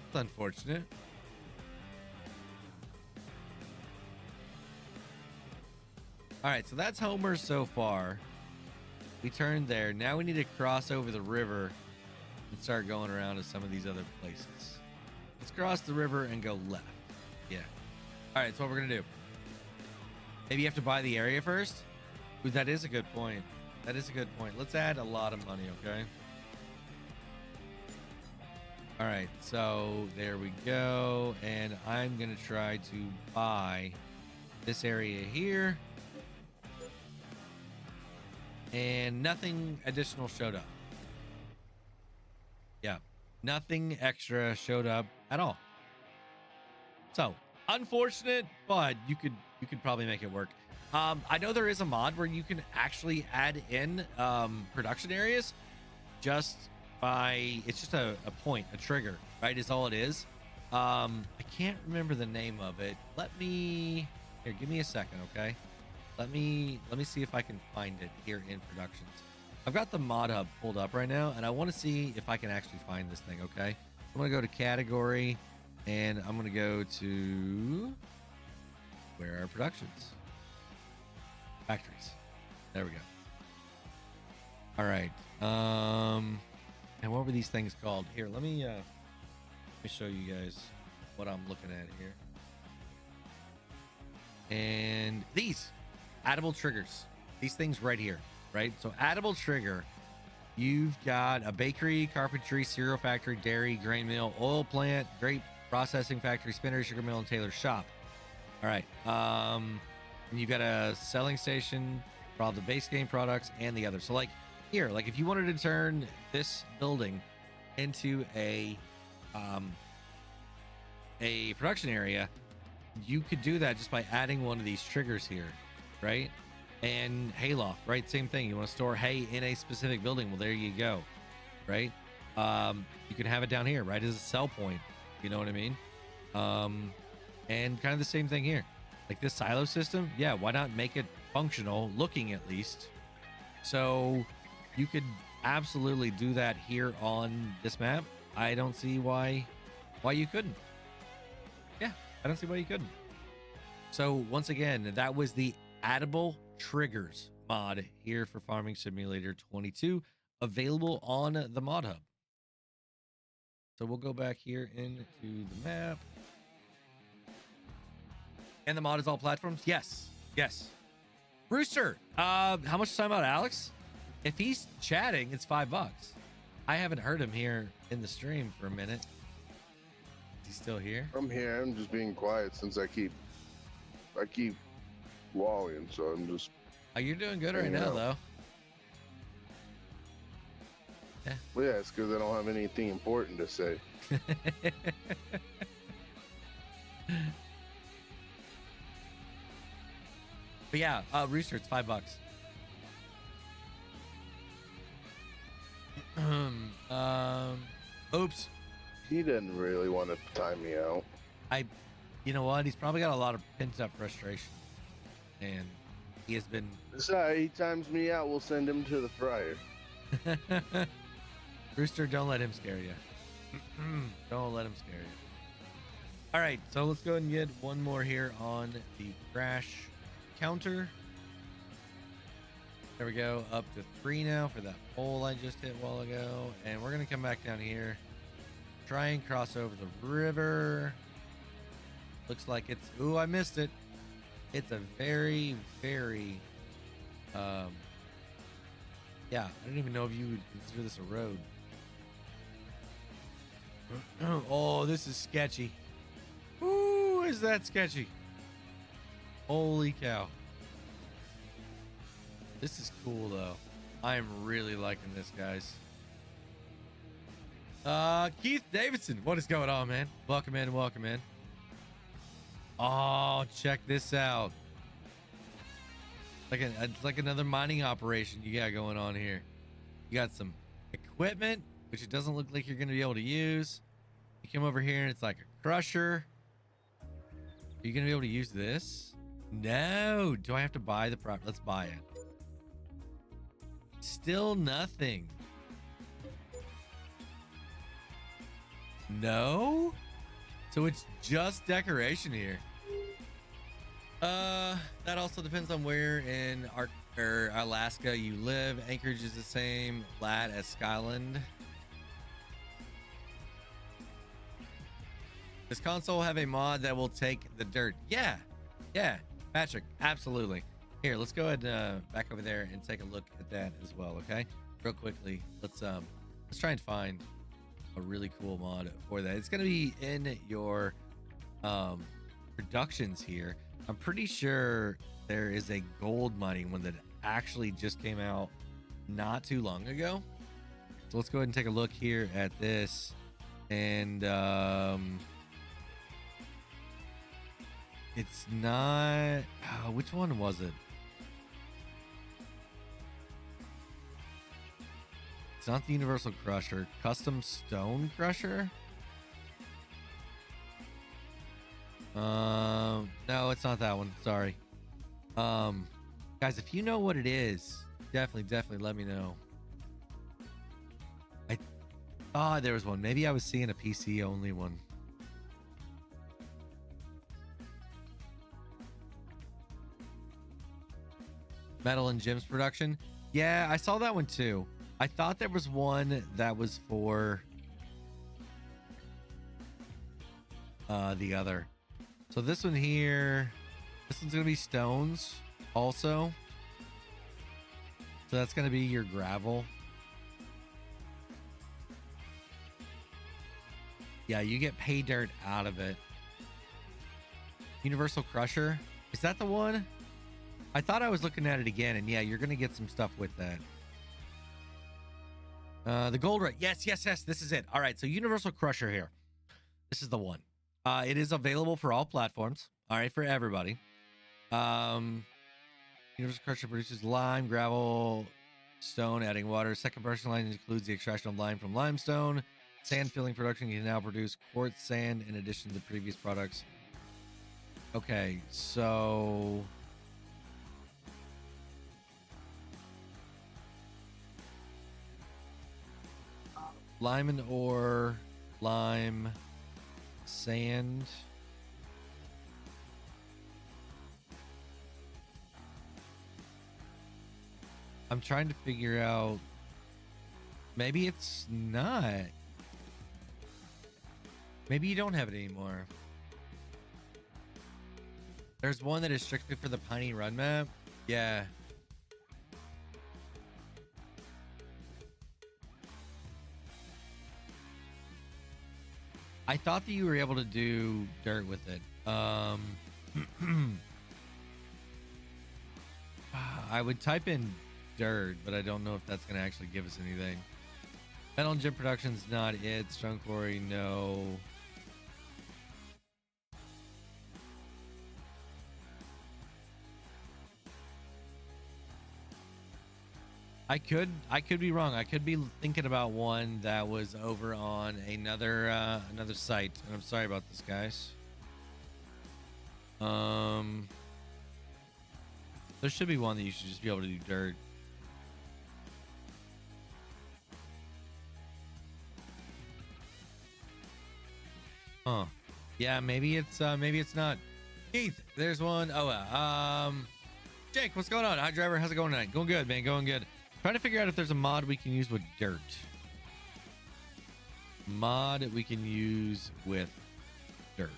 It's unfortunate. All right, so that's Homer so far. We turned there. Now we need to cross over the river and start going around to some of these other places. Let's cross the river and go left. Yeah. All right, so what we're going to do. Maybe you have to buy the area first? Ooh, that is a good point. That is a good point. Let's add a lot of money, okay? All right, so there we go. And I'm going to try to buy this area here. And nothing additional showed up. Yeah, nothing extra showed up at all. So unfortunate, but you could probably make it work. I know there is a mod where you can actually add in production areas just by, it's just a point, a trigger, right? Is all it is. I can't remember the name of it. Let me here, give me a second, okay? Let me see if I can find it here in productions. I've got the mod hub pulled up right now, and I want to see if I can actually find this thing, okay? I'm gonna go to category, and I'm gonna go to where are productions? Factories. There we go. All right. And what were these things called? Here, let me show you guys what I'm looking at here. And these addable triggers, these things right here, right? So addable trigger, you've got a bakery, carpentry, cereal factory, dairy, grain mill, oil plant, grape processing factory, spinner, sugar mill, and tailor shop. All right. And you've got a selling station for all the base game products and the others. So like here, like if you wanted to turn this building into a production area, you could do that just by adding one of these triggers here, right? And hayloft, right? Same thing. You want to store hay in a specific building. Well, there you go, right? You can have it down here, right, as a sell point. You know what I mean? And kind of the same thing here. Like this silo system, yeah, why not make it functional, looking at least? So you could absolutely do that here on this map. I don't see why you couldn't. Yeah, I don't see why you couldn't. So once again, that was the addable triggers mod here for Farming Simulator 22, available on the mod hub. So we'll go back here into the map. And the mod is all platforms? Yes. Yes. Rooster, how much time out, Alex? If he's chatting, it's $5. I haven't heard him here in the stream for a minute. Is he still here? I'm here. I'm just being quiet since I keep walling, so I'm just. Oh, you're doing good right now, though. Yeah. Well, yeah, it's because I don't have anything important to say. But yeah, Rooster, it's $5. Oops. He didn't really want to time me out. You know what? He's probably got a lot of pent up frustration, and he has been. Sorry, he times me out. We'll send him to the fryer. Rooster, don't let him scare you. Don't let him scare you. All right, so let's go ahead and get one more here on the crash counter. There we go, up to 3 now for that pole I just hit a while ago. And we're gonna come back down here, try and cross over the river. Looks like it's, ooh, I missed it. It's a very, very, yeah, I don't even know if you would consider this a road. Oh, this is sketchy. Ooh, is that sketchy? Holy cow. This is cool, though. I am really liking this, guys. Keith Davidson, what is going on, man? Welcome in, welcome in. Oh, check this out. It's like another mining operation you got going on here. You got some equipment, which it doesn't look like you're going to be able to use. You come over here and it's like a crusher. Are you going to be able to use this? No. Do I have to buy the prop? Let's buy it. Still nothing. No? So it's just decoration here. That also depends on where in Alaska you live. Anchorage is the same lat as Skyland. Does console have a mod that will take the dirt? Yeah, Patrick, absolutely. Here, let's go ahead and back over there and take a look at that as well. Okay, real quickly, let's try and find a really cool mod for that. It's gonna be in your productions here. I'm pretty sure there is a gold mining one that actually just came out not too long ago. So let's go ahead and take a look here at this. And it's not, which one was it? It's not the Universal Crusher. Custom Stone Crusher? No, it's not that one. Sorry. Guys, if you know what it is, definitely let me know. I thought there was one. Maybe I was seeing a PC only one. Metal and Gems production. Yeah, I saw that one too. I thought there was one that was for the other. So this one here, this one's gonna be stones also. So that's gonna be your gravel. Yeah, you get pay dirt out of it. Universal Crusher. Is that the one? I thought I was looking at it again, and yeah, you're gonna get some stuff with that. The gold right. Yes. This is it. All right. So Universal Crusher here. This is the one. It is available for all platforms. All right, for everybody. Universal Crusher produces lime, gravel, stone, adding water. Second production line includes the extraction of lime from limestone. Sand filling production can now produce quartz sand in addition to previous products. Okay, so lime and ore, lime, sand. I'm trying to figure out. Maybe it's not. Maybe you don't have it anymore. There's one that is strictly for the Piney Run map. Yeah. I thought that you were able to do dirt with it. I would type in dirt, but I don't know if that's going to actually give us anything. Metal and Gem Production's not it. Stone Quarry, no. I could be wrong. I could be thinking about one that was over on another site. And I'm sorry about this, guys. There should be one that you should just be able to do dirt. Huh. Yeah, maybe it's not. Keith, there's one. Oh, Jake, what's going on? Hi, driver. How's it going tonight? Going good, man. Going good. Trying to figure out if there's a mod we can use with dirt. Mod we can use with dirt.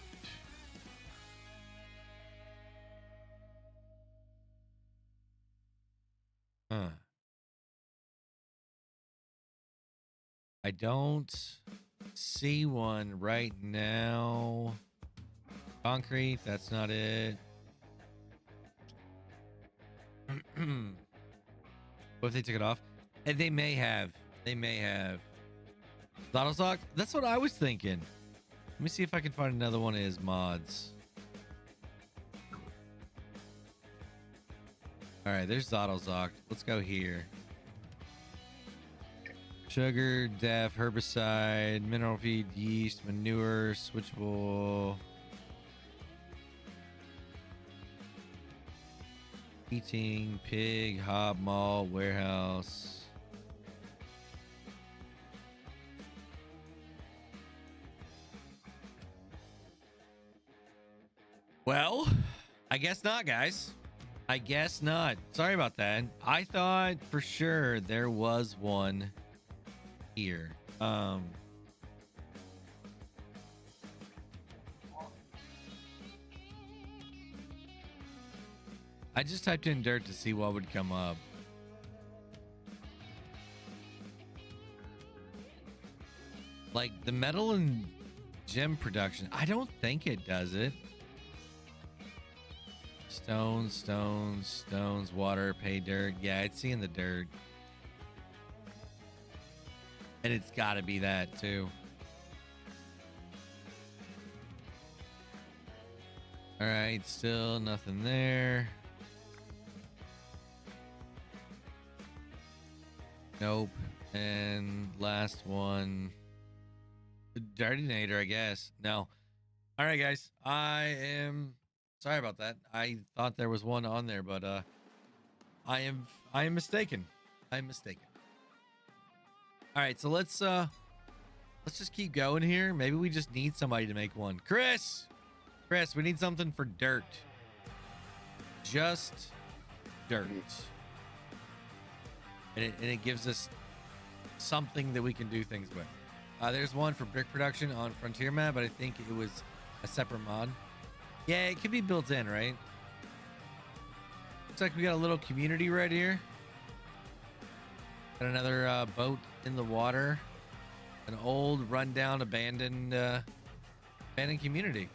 Huh. I don't see one right now. Concrete, that's not it. What if they took it off? And they may have. Zottlesock? That's what I was thinking. Let me see if I can find another one of his mods. All right, there's Zottlesock. Let's go here. Sugar, def, herbicide, mineral feed, yeast, manure, switchable. Heating, pig, hob, malt, warehouse. Well, I guess not, guys. I guess not. Sorry about that. I thought for sure there was one here. I just typed in dirt to see what would come up. Like the metal and gem production, I don't think it does it. Stones, water, pay dirt. Yeah, it's seeing the dirt. And it's got to be that too. All right, still nothing there. Nope. And last one. Dirtinator, I guess. No. All right, guys. I am sorry about that. I thought there was one on there, but I am mistaken. I'm mistaken. All right, so let's just keep going here. Maybe we just need somebody to make one. Chris, we need something for dirt. Just dirt. And it gives us something that we can do things with. There's one for brick production on Frontier Map, but I think it was a separate mod. Yeah, it could be built in, right? Looks like we got a little community right here. Got another boat in the water. An old, rundown, abandoned community.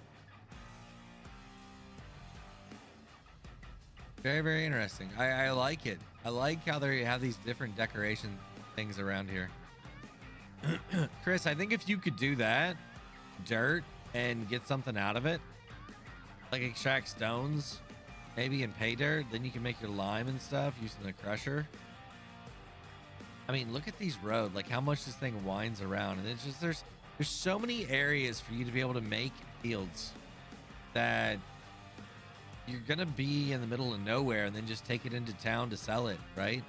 Very, very interesting. I like it. I like how they have these different decoration things around here. Chris, I think if you could do that, dirt, and get something out of it, like extract stones, maybe, and pay dirt, then you can make your lime and stuff using the crusher. I mean, look at these roads, like how much this thing winds around, and it's just there's so many areas for you to be able to make fields that you're gonna be in the middle of nowhere and then just take it into town to sell it, right?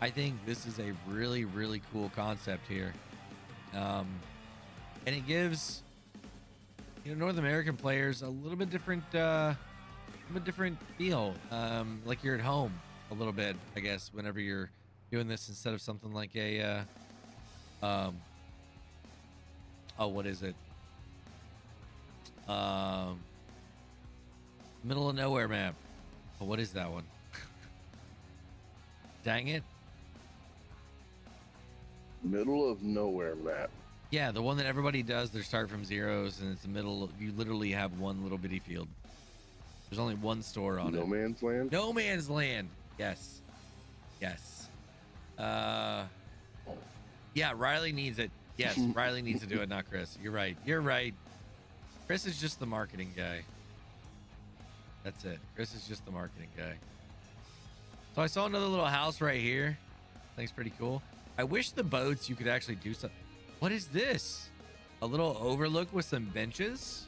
I think this is a really, really cool concept here, and it gives North American players a little bit different feel, like you're at home a little bit, I guess, whenever you're doing this instead of something like a oh, what is it, middle of nowhere map. Oh, what is that one? Dang it. Middle of nowhere map. Yeah, the one that everybody does. They start from zeros, and it's the middle. You literally have one little bitty field. There's only one store on it. No Man's Land. No Man's Land. Yes. Yeah, Riley needs it. Yes, Riley needs to do it, not Chris. You're right. Chris is just the marketing guy. That's it. Chris is just the marketing guy. So I saw another little house right here. I think it's pretty cool. I wish the boats you could actually do something. What is this? A little overlook with some benches?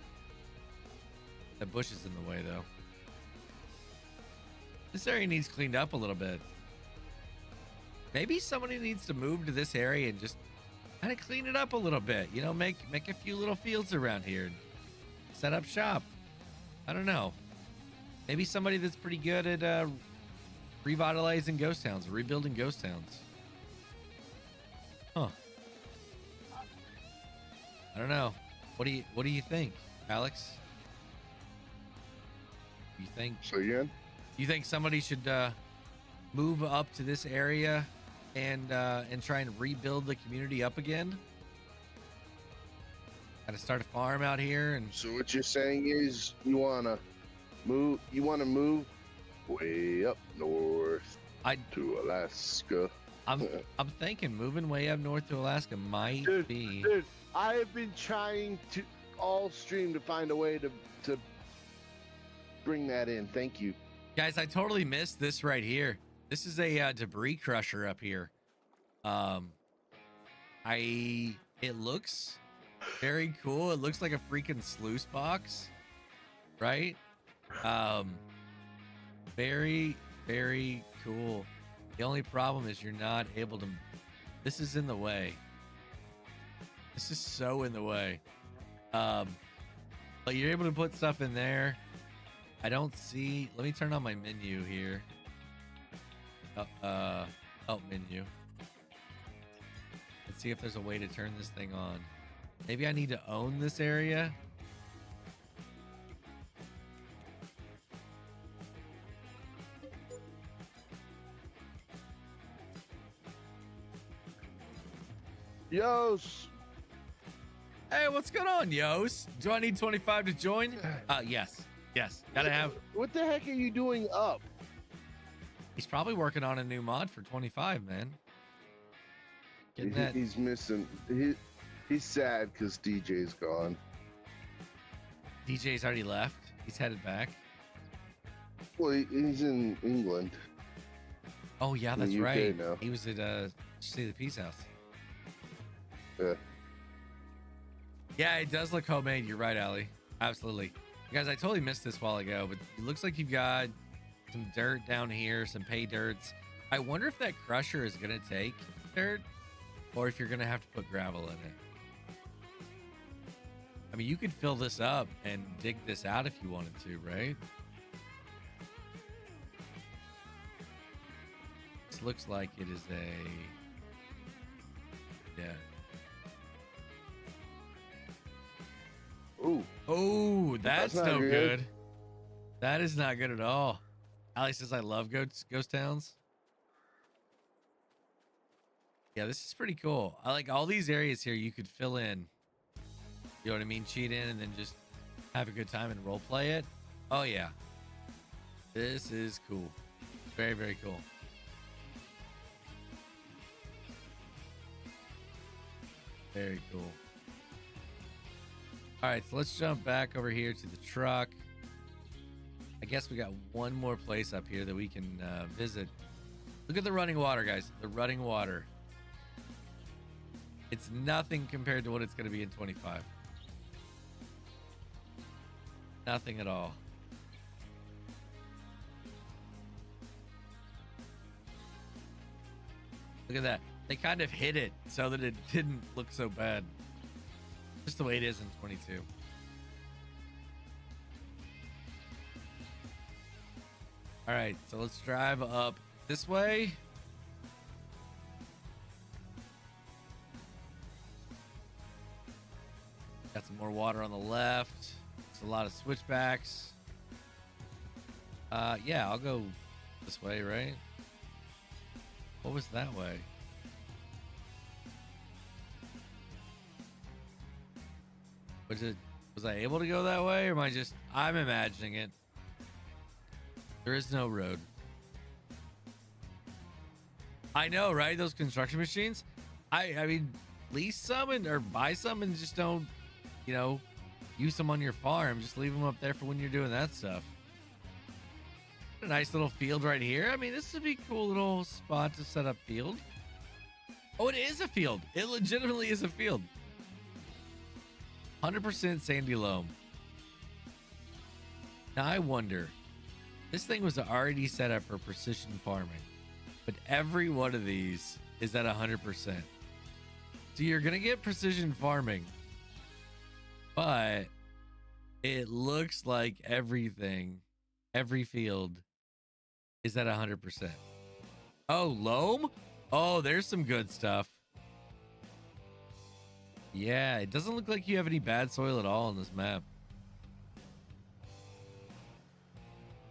The bush is in the way, though. This area needs cleaned up a little bit. Maybe somebody needs to move to this area and just kind of clean it up a little bit. Make a few little fields around here and set up shop. I don't know. Maybe somebody that's pretty good at revitalizing ghost towns, rebuilding ghost towns. Huh. I don't know. What do you think, Alex? You think somebody should move up to this area and try and rebuild the community up again? Gotta start a farm out here. And so what you're saying is you wanna move way up north to Alaska. I'm thinking moving way up north to Alaska might be. Dude, I have been trying to all stream to find a way to bring that in. Thank you. Guys, I totally missed this right here. This is a debris crusher up here. It looks very cool. It looks like a freaking sluice box, right? Very, very cool. The only problem is you're not able to. This is in the way. This is so in the way. But you're able to put stuff in there. I don't see. Let me turn on my menu here. Help menu. Let's see if there's a way to turn this thing on. Maybe I need to own this area. Yos. Hey, what's going on, Yos? Do I need 25 to join? Yes. Gotta have. What the heck are you doing up? He's probably working on a new mod for 25, man. Getting that. He's missing. He's sad because DJ's gone. DJ's already left. He's headed back. Well, he's in England. Oh yeah, that's UK right. now. He was at City of the Peace House. Yeah. Yeah, it does look homemade. You're right, Allie. Absolutely. Guys, I totally missed this while ago, but it looks like you've got some dirt down here, some pay dirts. I wonder if that crusher is going to take dirt or if you're going to have to put gravel in it. I mean, you could fill this up and dig this out if you wanted to, right? This looks like it is a... Yeah. Ooh. Oh, that's not no good. good. That is not good at all. Alex says, I love ghost towns. Yeah, this is pretty cool. I like all these areas here you could fill in. You know what I mean? Cheat in and then just have a good time and role play it. Oh, yeah. This is cool. Very, very cool. Very cool. All right, so let's jump back over here to the truck. I guess we got one more place up here that we can visit. Look at the running water, guys. The running water. It's nothing compared to what it's going to be in 25. Nothing at all. Look at that. They kind of hid it so that it didn't look so bad. Just the way it is in 22. All right, so let's drive up this way. Got some more water on the left. There's a lot of switchbacks. Yeah, I'll go this way, right? What was that way? Was I able to go that way, or I'm imagining it? There is no road. I know, right? Those construction machines. I mean, lease some or buy some and just don't, use them on your farm. Just leave them up there for when you're doing that stuff. A nice little field right here. I mean, this would be a cool little spot to set up field. Oh, it is a field. It legitimately is a field. 100% sandy loam. Now I wonder, this thing was already set up for precision farming, but every one of these is at 100%. So you're gonna get precision farming, but it looks like every field is at 100%. Oh, loam? Oh, there's some good stuff. Yeah, it doesn't look like you have any bad soil at all on this map.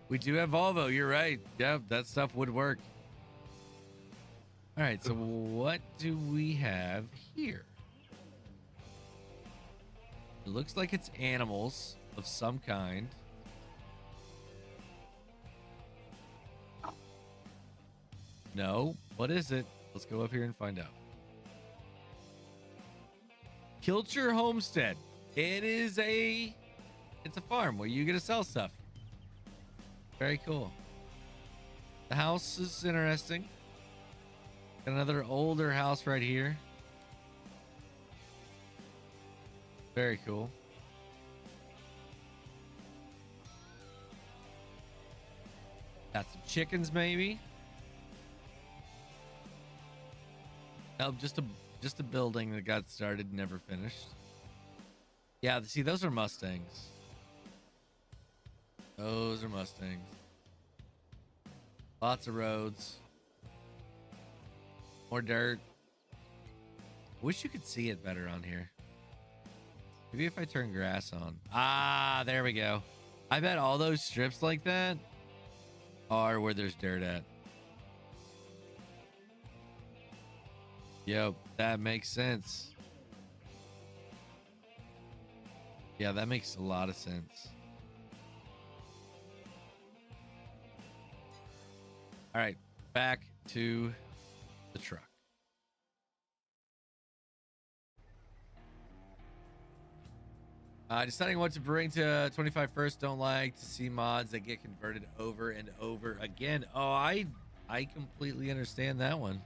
We do have Volvo, you're right. Yeah, that stuff would work. All right, so what do we have here? It looks like it's animals of some kind. No, what is it? Let's go up here and find out. Kilcher Homestead. It's a farm where you get to sell stuff. Very cool. The house is interesting. Got another older house right here. Very cool. Got some chickens, maybe. Nope, just a building that got started, never finished. Yeah, see, those are Mustangs. Those are Mustangs. Lots of roads. More dirt. Wish you could see it better on here. Maybe if I turn grass on. Ah, there we go. I bet all those strips like that are where there's dirt at. Yep, that makes sense. Yeah, that makes a lot of sense. All right, back to the truck. Deciding what to bring to 25 first. Don't like to see mods that get converted over and over again. Oh, I completely understand that one.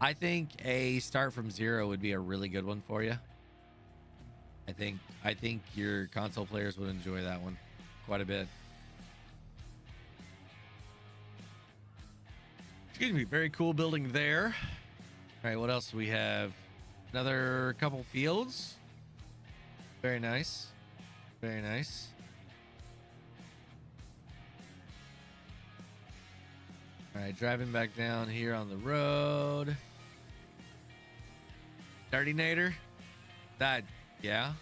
I think a start from zero would be a really good one for you. I think your console players would enjoy that one quite a bit. Excuse me. Very cool building there. All right, what else do we have? Another couple fields. Very nice. Very nice. All right, driving back down here on the road. Dirty Nader. That, yeah.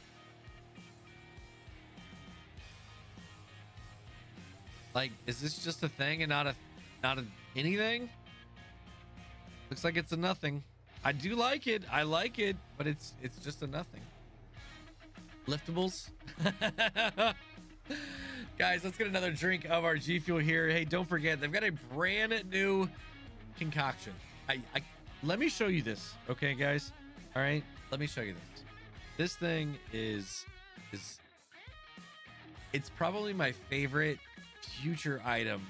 Like, is this just a thing and not a anything? Looks like it's a nothing. I do like it. I like it, but it's just a nothing. Liftables. Guys, let's get another drink of our G Fuel here. Hey, don't forget, they've got a brand new concoction. Let me show you this, okay, guys? All right, let me show you this. This thing is it's probably my favorite future item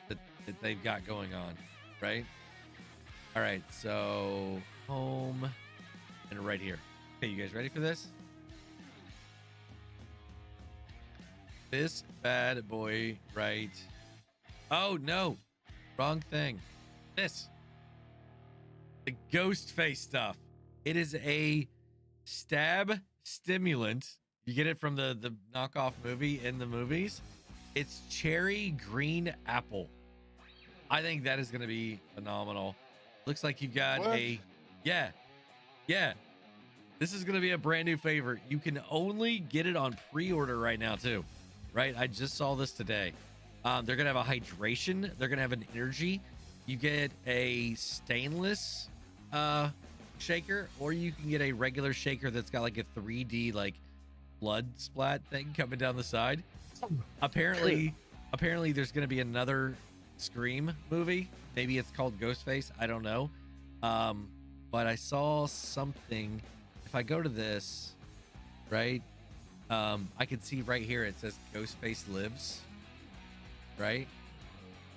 that they've got going on, right? All right, so home and right here. Okay, you guys ready for this? This bad boy, right? Oh no, wrong thing. This, the ghost face stuff. It is a stab stimulant. You get it from the knockoff movie in the movies. It's cherry green apple. I think that is going to be phenomenal. Looks like you've got yeah. This is going to be a brand new favorite. You can only get it on pre-order right now too. Right, I just saw this today. They're gonna have a hydration. They're gonna have an energy. You get a stainless shaker, or you can get a regular shaker that's got like a 3D like blood splat thing coming down the side. Apparently there's gonna be another Scream movie. Maybe it's called Ghostface. I don't know. But I saw something. If I go to this, right? I can see right here it says Ghostface lives, right?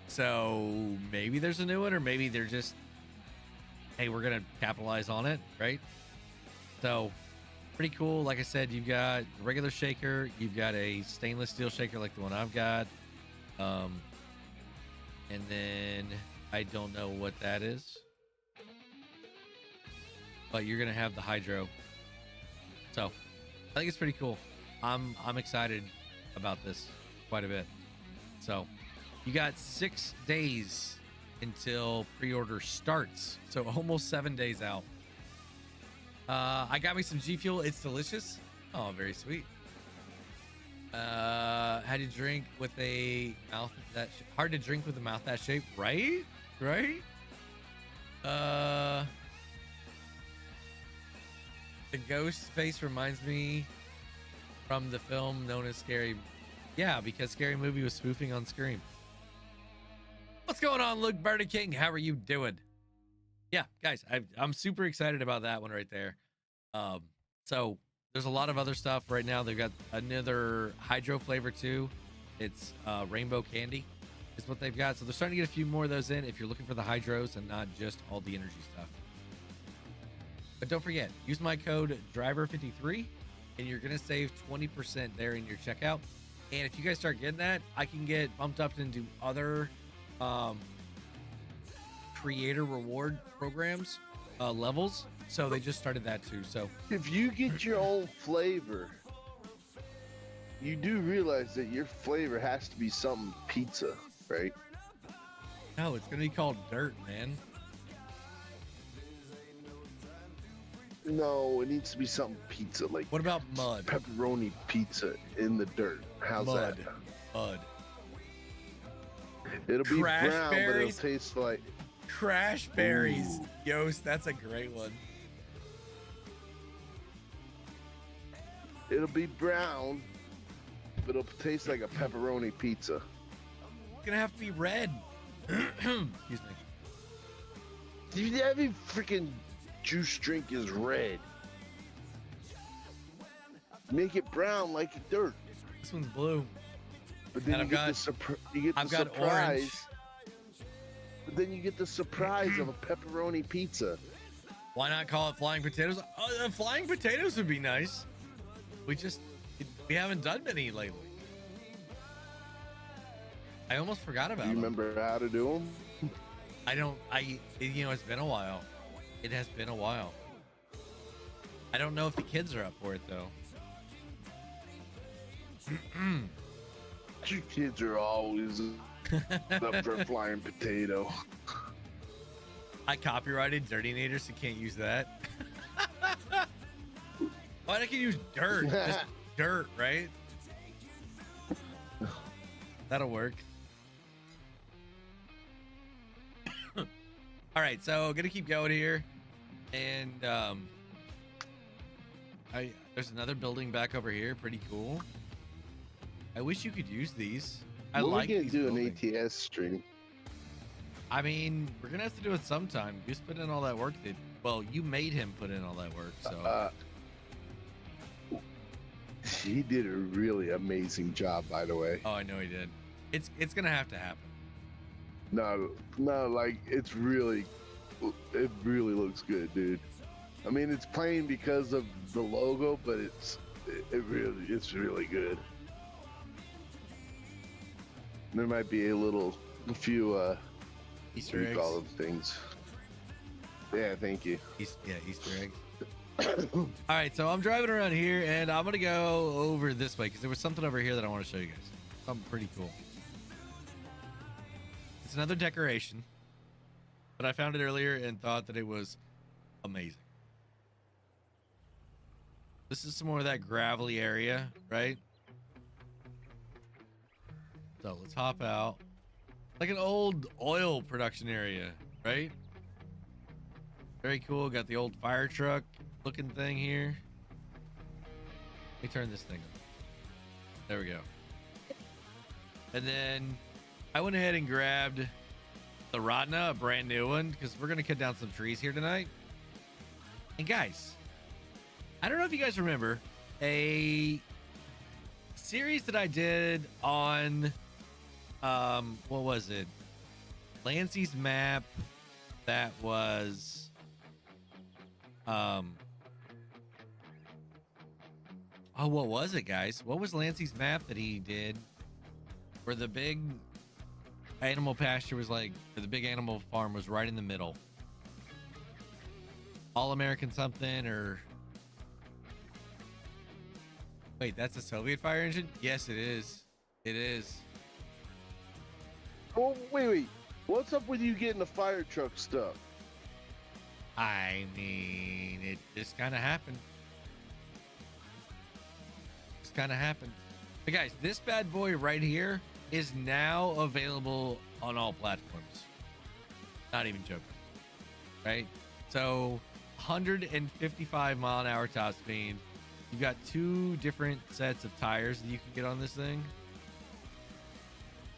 So maybe there's a new one, or maybe they're just, hey, we're gonna capitalize on it, right? So pretty cool. Like I said, you've got a regular shaker, you've got a stainless steel shaker like the one I've got, and then I don't know what that is, but you're gonna have the hydro. So I think it's pretty cool. I'm excited about this quite a bit. So you got 6 days until pre-order starts. So almost 7 days out. I got me some G Fuel. It's delicious. Oh, very sweet. How do you drink with a mouth that hard to drink with a mouth that shape, right? Right? The ghost face reminds me from the film known as Scary. Yeah, because Scary Movie was spoofing on Scream. What's going on, Luke Burger King? How are you doing? Yeah, guys, I'm super excited about that one right there. So there's a lot of other stuff right now. They've got another hydro flavor too. It's rainbow candy is what they've got. So they're starting to get a few more of those in if you're looking for the hydros and not just all the energy stuff. But don't forget, use my code driver53 and you're going to save 20% there in your checkout. And if you guys start getting that, I can get bumped up into other creator reward programs levels. So they just started that too. So if you get your own flavor, you do realize that your flavor has to be something pizza, right? no, it's going to be called dirt, man. No, it needs to be something pizza, like What about mud? pepperoni pizza in the dirt. How's Mud. that? Mud. It'll be Crash brown, berries? but it'll taste like Crash berries. Ooh. Yost, that's a great one. it'll be brown, but it'll taste like a pepperoni pizza. It's going to have to be red. Excuse me. Dude, every freaking juice drink is red. Make it brown like dirt. This one's blue. But then And you I've get the I've got surprise. orange. But then you get the surprise of a pepperoni pizza. Why not call it flying potatoes? Flying potatoes would be nice. we haven't done many lately. I almost forgot about Do you them. remember how to do them? It's been a while. It has been a while. I don't know if the kids are up for it though. Your kids are always up for a flying potato. I copyrighted Dirty-nator, so can't use that. Well, I can use dirt. Just dirt, right? That'll work. All right, so gonna keep going here, and there's another building back over here. Pretty cool. I wish you could use these. I like We're gonna these do buildings. an ATS stream. I mean, we're gonna have to do it sometime. Goose put in all that work. Well, you made him put in all that work, so. He did a really amazing job, by the way. Oh, I know he did. It's gonna have to happen. No, like it really looks good, dude. I mean, it's plain because of the logo, but it's really good. There might be a few Easter what do you eggs. call them things. Yeah, thank you. Easter eggs. All right, so I'm driving around here, and I'm gonna go over this way because there was something over here that I want to show you guys. Something pretty cool. It's another decoration, but I found it earlier and thought that it was amazing. This is some more of that gravelly area, right? So let's hop out. Like an old oil production area, right? Very cool. Got the old fire truck looking thing here. Let me turn this thing on. There we go. And then I went ahead and grabbed the Rodna, a brand new one, because we're going to cut down some trees here tonight. And guys, I don't know if you guys remember a series that I did on, what was it? Lancey's map that was, oh, what was it, guys? What was Lancey's map that he did where the big animal pasture was like, or the big animal farm was right in the middle? All American something, or wait, that's a Soviet fire engine? Yes, it is. It is. Oh, wait. What's up with you getting the fire truck stuff? I mean, it just kind of happened. Just kind of happened. But guys, this bad boy right here is now available on all platforms. Not even joking. Right? So 155 mile an hour top speed. You've got 2 different sets of tires that you can get on this thing.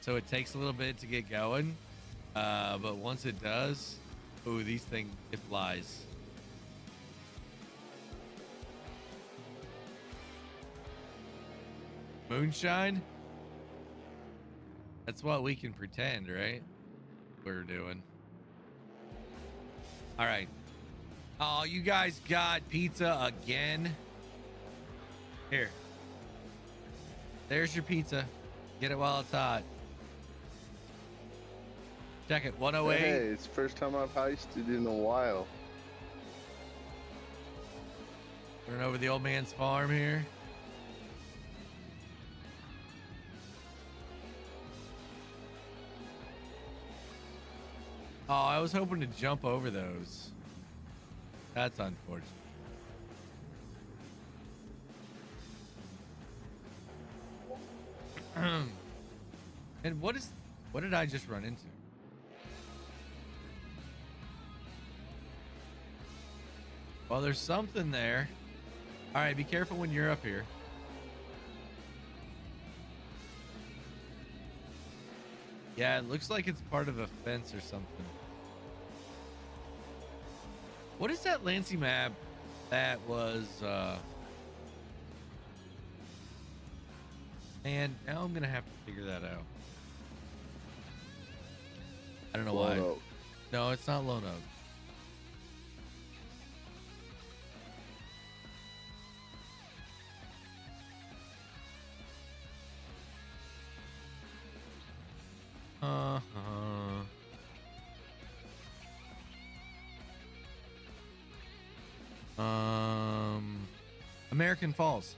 So it takes a little bit to get going. But once it does, ooh, these things, it flies. Moonshine? That's what we can pretend, right? We're doing. All right. Oh, you guys got pizza again? Here. There's your pizza. Get it while it's hot. Check it. 108. Hey, it's the first time I've heisted in a while. Running over the old man's farm here. Oh, I was hoping to jump over those. That's unfortunate. And what did I just run into? Well, there's something there. All right, be careful when you're up here. Yeah, it looks like it's part of a fence or something. What is that Lancey map that was, man, now I'm gonna have to figure that out. I don't know why. Lone Oak. No, it's not Lone Oak. American Falls.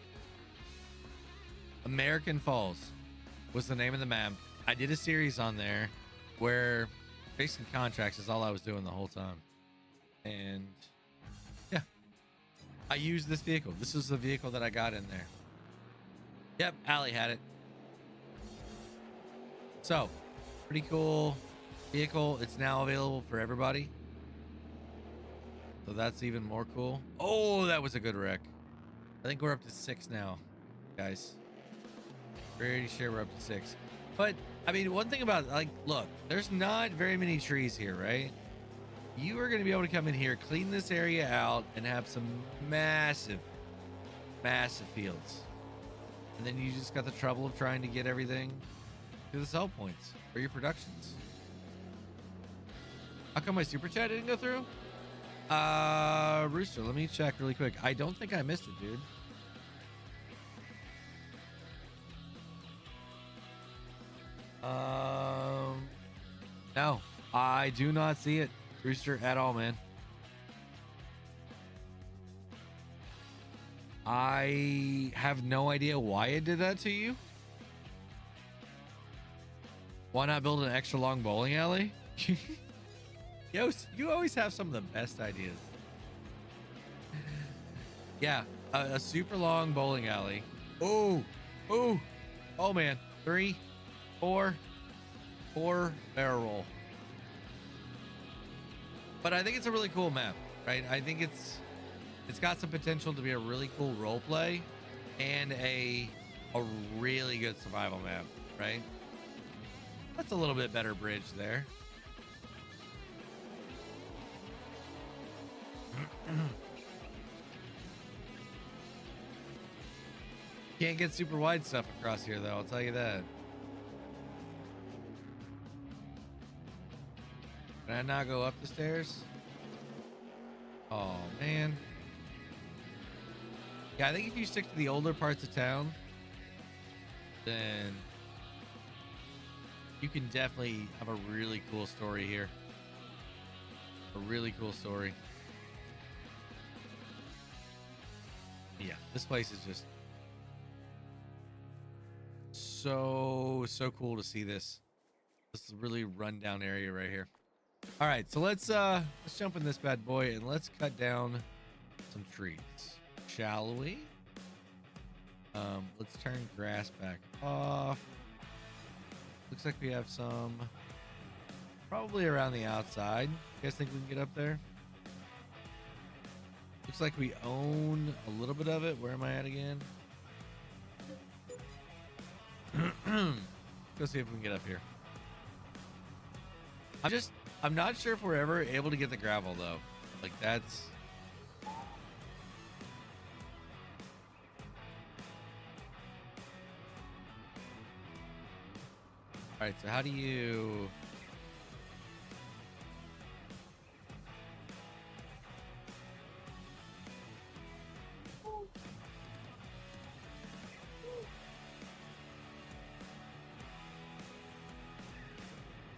American Falls was the name of the map. I did a series on there where facing contracts is all I was doing the whole time. And yeah, I used this vehicle. This is the vehicle that I got in there. Yep, Allie had it. So, pretty cool vehicle. It's now available for everybody. So that's even more cool. Oh, that was a good wreck. I think we're up to 6 now, guys. Pretty sure we're up to 6. But, I mean, one thing about, like, look, there's not very many trees here, right? You are going to be able to come in here, clean this area out, and have some massive, massive fields. And then you just got the trouble of trying to get everything to the sell points for your productions. How come my super chat didn't go through? Rooster, let me check really quick. I don't think I missed it, dude. No, I do not see it, Rooster, at all, man. I have no idea why it did that to you. Why not build an extra long bowling alley? Yo, you always have some of the best ideas. Yeah, a super long bowling alley. Oh, man. 3, 4 barrel roll. But I think it's a really cool map, right? I think it's got some potential to be a really cool role play and a really good survival map, right? That's a little bit better bridge there. Can't get super wide stuff across here, though. I'll tell you that. Can I not go up the stairs? Oh, man. Yeah, I think if you stick to the older parts of town, then you can definitely have a really cool story here. A really cool story. Yeah, this place is just so cool to see this. This is a really rundown area right here. All right, so let's jump in this bad boy and let's cut down some trees, shall we? Let's turn grass back off. Looks like we have some probably around the outside. You guys think we can get up there? Looks like we own a little bit of it. Where am I at again? Go see if we can get up here. I'm not sure if we're ever able to get the gravel though. Like that's all right. So how do you?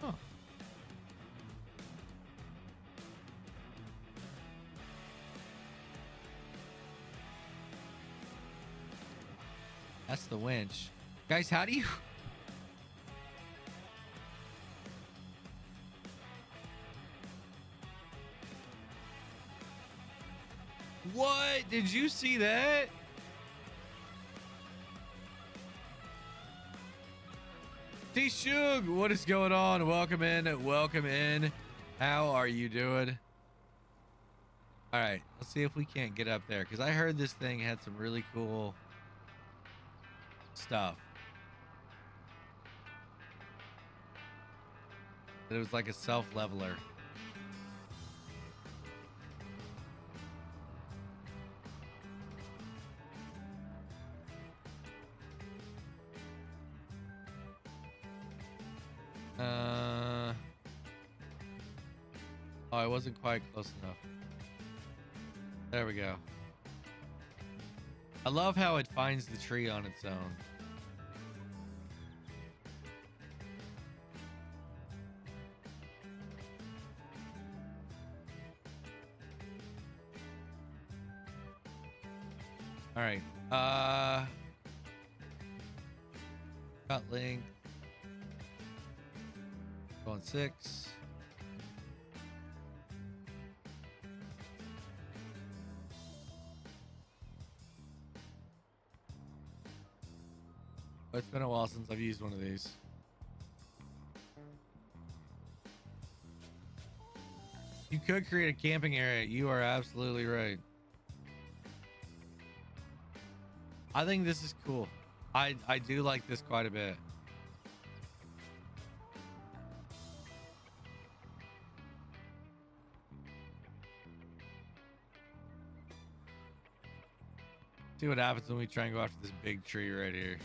Huh. That's the winch. Guys, how do you... What? Did you see that? T-Shug, what is going on? Welcome in. Welcome in. How are you doing? All right, let's see if we can't get up there because I heard this thing had some really cool stuff. It was like a self-leveler. Oh, I wasn't quite close enough. There we go. I love how it finds the tree on its own. All right. Cut link. Going 6. Oh, it's been a while since I've used one of these. You could create a camping area. You are absolutely right. I think this is cool. I do like this quite a bit. See what happens when we try and go after this big tree right here.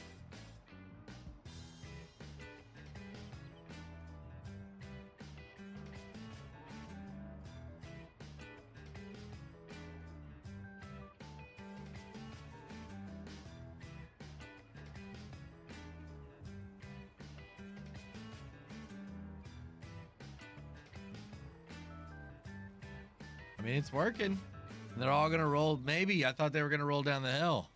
I mean, it's working. And they're all gonna roll. Maybe I thought they were gonna roll down the hill.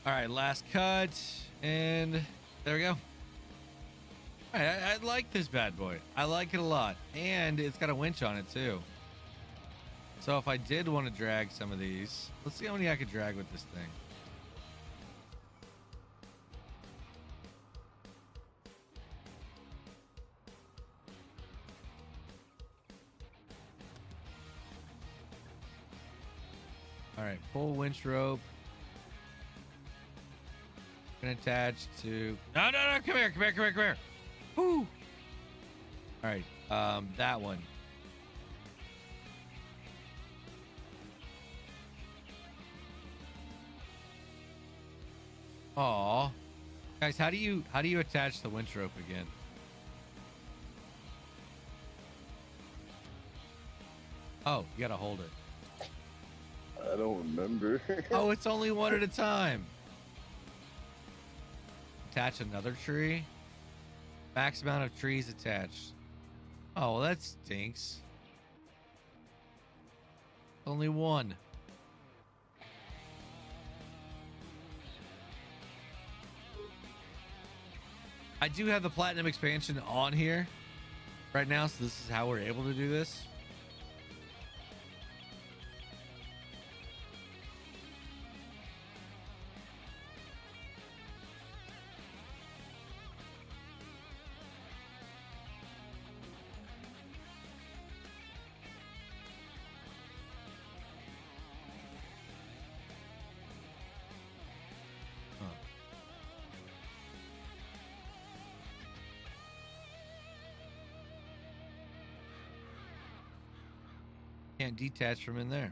All right, last cut, and there we go. All right, I like this bad boy. I like it a lot, and it's got a winch on it too. So if I did want to drag some of these, let's see how many I could drag with this thing. All right, pull winch rope. Gonna attach to. No, come here. Woo! All right, that one. Aw, guys, how do you attach the winch rope again? Oh, you gotta hold it. I don't remember. Oh, it's only one at a time. Attach another tree. Max amount of trees attached. Oh, well, that stinks. Only one. I do have the platinum expansion on here right now, so this is how we're able to do this. Can't detach from in there.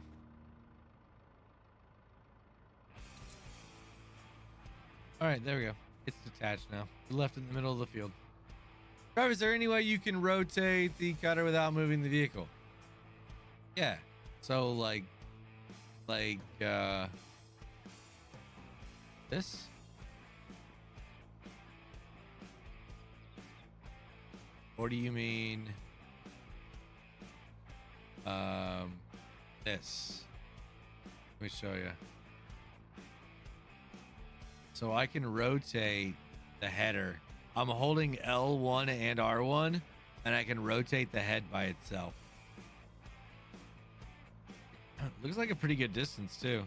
All right, there we go. It's detached now. We're left in the middle of the field. Driver, is there any way you can rotate the cutter without moving the vehicle? Yeah. So like this. Or do you mean this? Let me show you. So I can rotate the header. I'm holding L1 and R1, and I can rotate the head by itself. Looks like a pretty good distance too.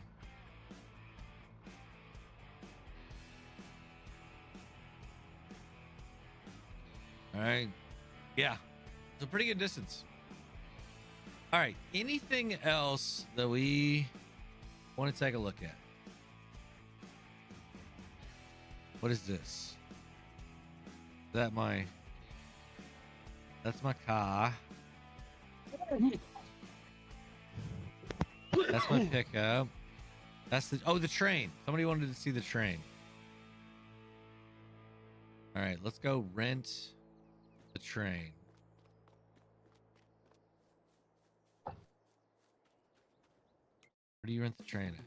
All right. Yeah, it's a pretty good distance. All right, anything else that we want to take a look at? What is this? That's my car. That's my pickup. That's the train. Somebody wanted to see the train. All right, let's go rent the train. Where do you rent the train at?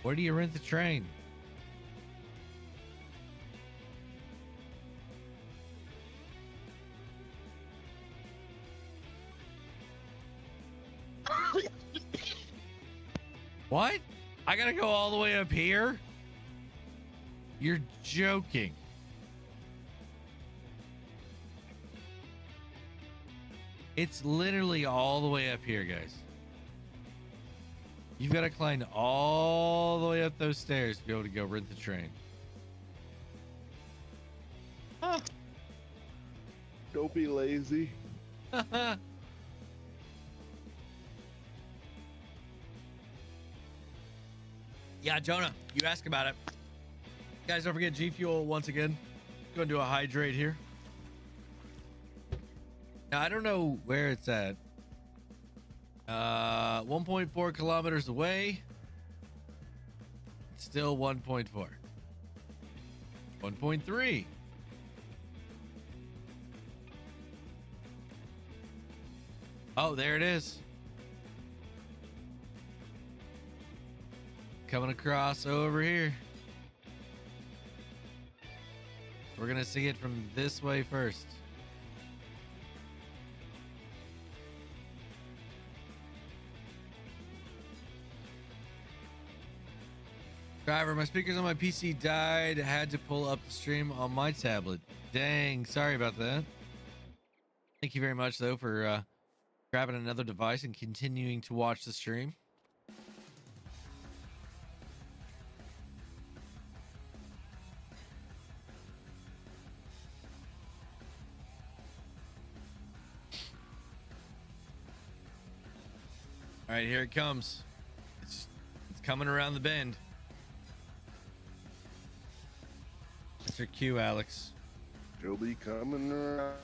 Where do you rent the train? What? I gotta go all the way up here? You're joking. It's literally all the way up here, guys. You've got to climb all the way up those stairs to be able to go rent the train. Huh. Don't be lazy. Yeah, Jonah, you ask about it. Guys, don't forget G Fuel once again. Go and do a hydrate here. Now, I don't know where it's at. 1.4 kilometers away. It's still 1.4. 1.3. Oh, there it is. Coming across over here. We're gonna see it from this way first. Driver, my speakers on my PC died. Had to pull up the stream on my tablet. Dang, sorry about that. Thank you very much, though, for grabbing another device and continuing to watch the stream. All right, here it comes. It's coming around the bend. Mr. Q, Alex. She'll be coming around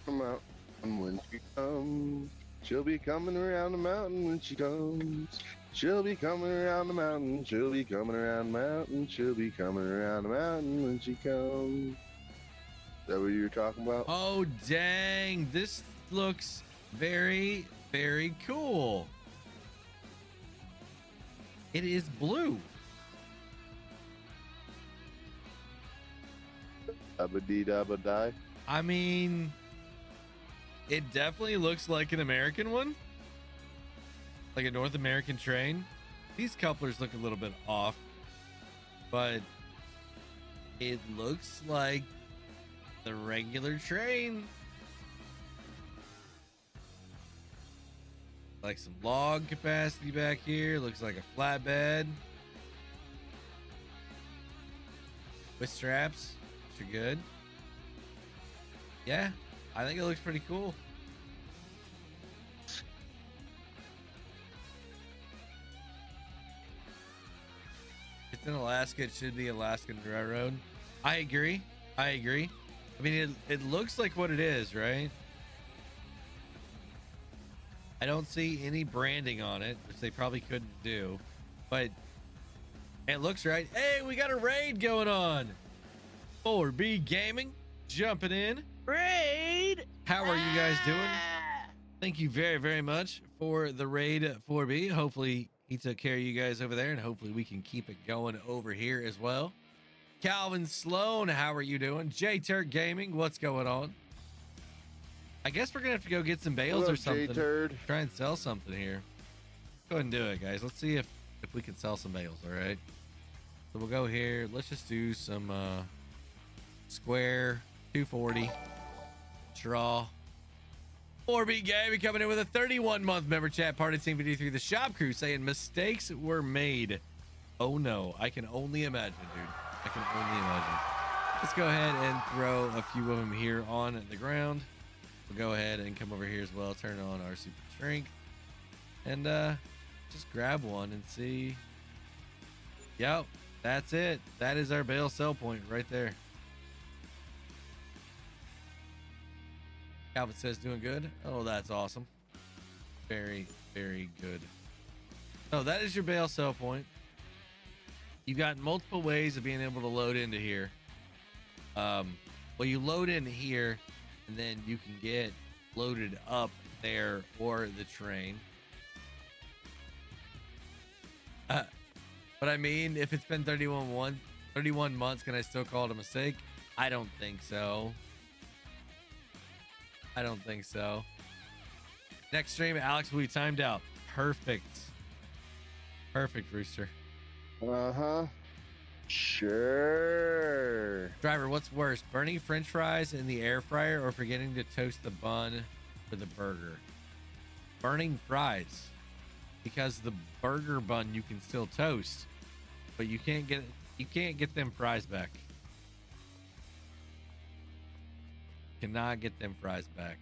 the mountain when she comes. She'll be coming around the mountain when she comes. She'll be coming around the mountain. She'll be coming around the mountain. She'll be coming around the mountain when she comes. Is that what you were talking about? Oh, dang. This looks very, very cool. It is blue. Dabba-dee-dabba-die. I mean, it definitely looks like an American one. Like a North American train. These couplers look a little bit off, but it looks like the regular train. Like some log capacity back here. Looks like a flatbed. With straps, which are good. Yeah, I think it looks pretty cool. It's in Alaska. It should be Alaskan Railroad. I agree. I mean, it looks like what it is, right? I don't see any branding on it, which they probably couldn't do, but it looks right. Hey, we got a raid going on. 4B Gaming jumping in. Raid. How are you guys doing? Thank you very, very much for the raid 4B. Hopefully he took care of you guys over there, and hopefully we can keep it going over here as well. Calvin Sloan, how are you doing? J Turk Gaming, what's going on? I guess we're gonna have to go get some bales or something. J-Turd. Try and sell something here. Go ahead and do it, guys. Let's see if we can sell some bales. All right. So we'll go here. Let's just do some square 240 straw. 4B Gaming coming in with a 31-month member chat. Part of Team 53, the shop crew, saying mistakes were made. Oh no, I can only imagine, dude. I can only imagine. Let's go ahead and throw a few of them here on the ground. We'll go ahead and come over here as well. Turn on our super strength and just grab one and see. Yep, that's it. That is our bale sell point right there. Calvin says doing good. Oh, that's awesome. Very, very good. Oh, that is your bale sell point. You've got multiple ways of being able to load into here. Well, you load in here, and then you can get loaded up there or the train. But I mean, if it's been 31 months, can I still call it a mistake? I don't think so. I don't think so. Next stream, Alex will be timed out. Perfect. Perfect, Rooster. Uh-huh. Sure. Driver, what's worse, burning french fries in the air fryer or forgetting to toast the bun for the burger? Burning fries. Because the burger bun you can still toast, but you can't get them fries back. Cannot get them fries back.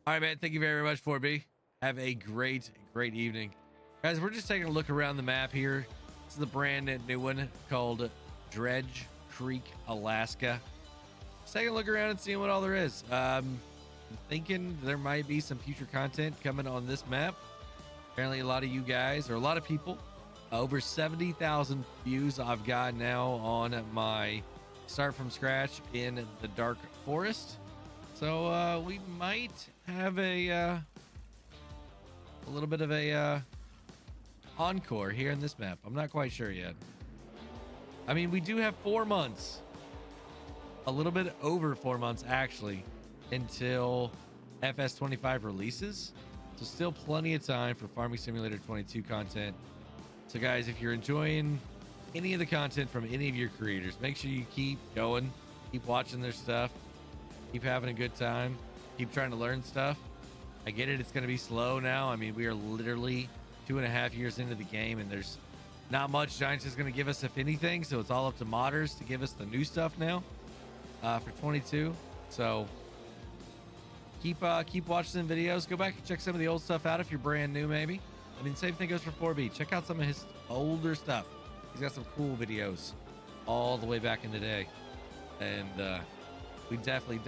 All right, man. Thank you very much, 4B. Have a great evening. Guys, we're just taking a look around the map here. This is the brand new one called Dredge Creek, Alaska. Just taking a look around and seeing what all there is. I'm thinking there might be some future content coming on this map. Apparently a lot of you guys, or a lot of people, over 70,000 views I've got now on my start from scratch in the dark forest. So we might have a little bit of a encore here in this map. I'm not quite sure yet. I mean, we do have 4 months, a little bit over 4 months actually, until FS25 releases. So still plenty of time for Farming Simulator 22 content. So guys, if you're enjoying any of the content from any of your creators, make sure you keep going, keep watching their stuff, keep having a good time, keep trying to learn stuff. I get it, it's going to be slow now. I mean, we are literally 2.5 years into the game, and there's not much Giants is going to give us, if anything. So it's all up to modders to give us the new stuff now for 22. So keep watching the videos. Go back and check some of the old stuff out if you're brand new, maybe. I mean, same thing goes for 4B. Check out some of his older stuff. He's got some cool videos all the way back in the day, and we definitely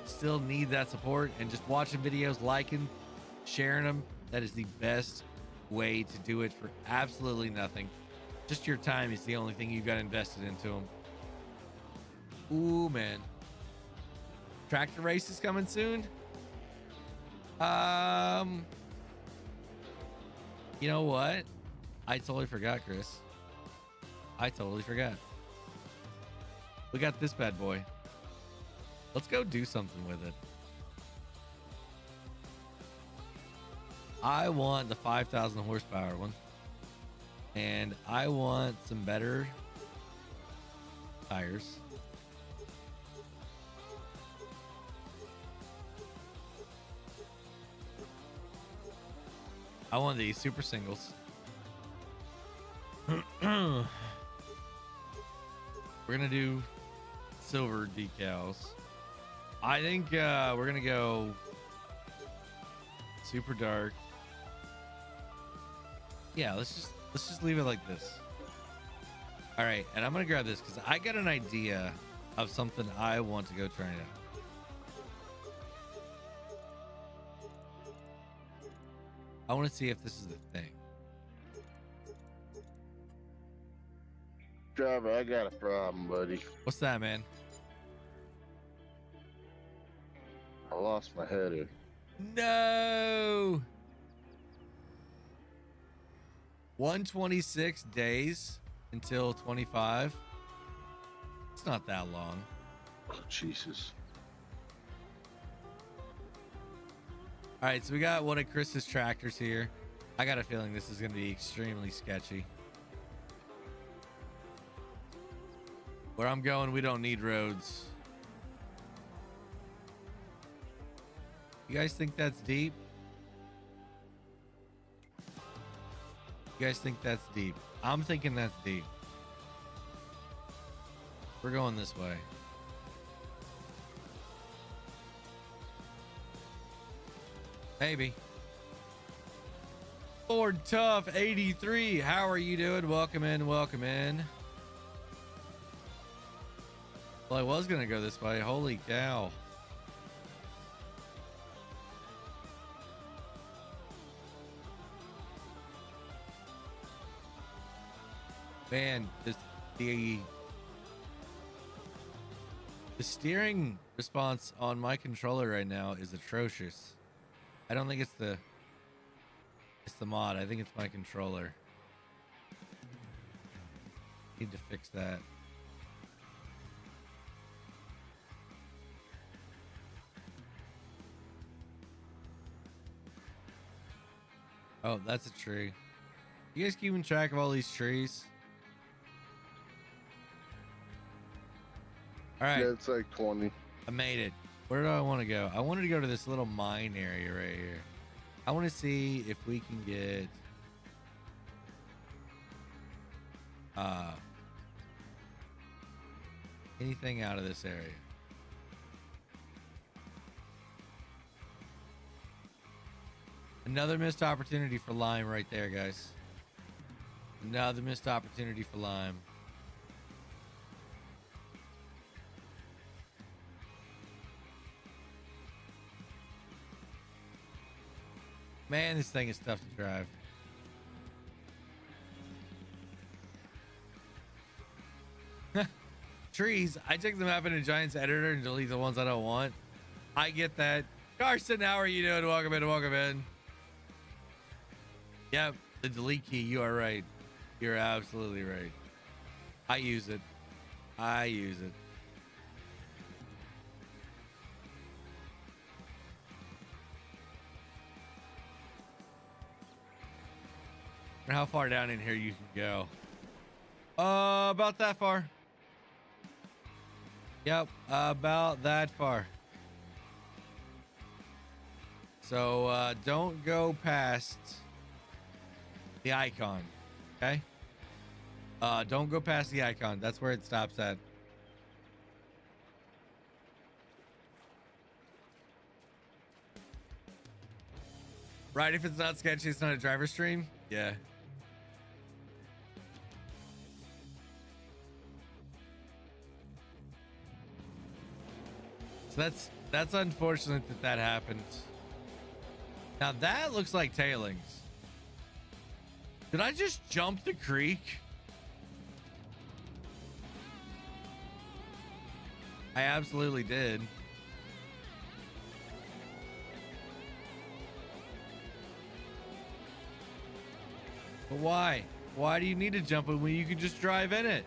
still need that support. And just watching videos, liking, sharing them, that is the best way to do it for absolutely nothing. Just your time is the only thing you've got invested into them. Ooh, man. Tractor race is coming soon. You know what? I totally forgot, Chris. I totally forgot. We got this bad boy. Let's go do something with it. I want the 5,000 horsepower one. And I want some better tires. I want these super singles. We're gonna do silver decals. I think we're gonna go super dark. Yeah, let's just leave it like this. All right, and I'm gonna grab this because I got an idea of something I want to go try out. I want to see if this is the thing. Driver, I got a problem, buddy. What's that, man? I lost my header. No. 126 days until 25. It's not that long. Oh, Jesus. All right, so we got one of Chris's tractors here. I got a feeling this is going to be extremely sketchy. Where I'm going, we don't need roads. You guys think that's deep? You guys think that's deep? I'm thinking that's deep. We're going this way. Maybe. Ford Tough 83. How are you doing? Welcome in. Welcome in. Well, I was going to go this way. Holy cow. Man, the steering response on my controller right now is atrocious. I don't think it's the mod. I think it's my controller. Need to fix that. Oh, that's a tree. You guys keeping track of all these trees? All right. Yeah, it's like 20. I made it. Where do I want to go? I wanted to go to this little mine area right here. I want to see if we can get anything out of this area. Another missed opportunity for lime right there, guys. Another missed opportunity for lime. Man, this thing is tough to drive. Trees. I check the map in a Giants editor and delete the ones I don't want. I get that. Carson, how are you doing? Welcome in. Welcome in. Yep, the delete key. You are right. You're absolutely right. I use it. I use it. How far down in here you can go? About that far. Yep, about that far. So don't go past the icon, okay? Don't go past the icon. That's where it stops at. Right, if it's not sketchy, it's not a driver stream. Yeah. So that's unfortunate that happened. Now that looks like tailings. Did I just jump the creek? I absolutely did. But why? Why do you need to jump it when you can just drive in it?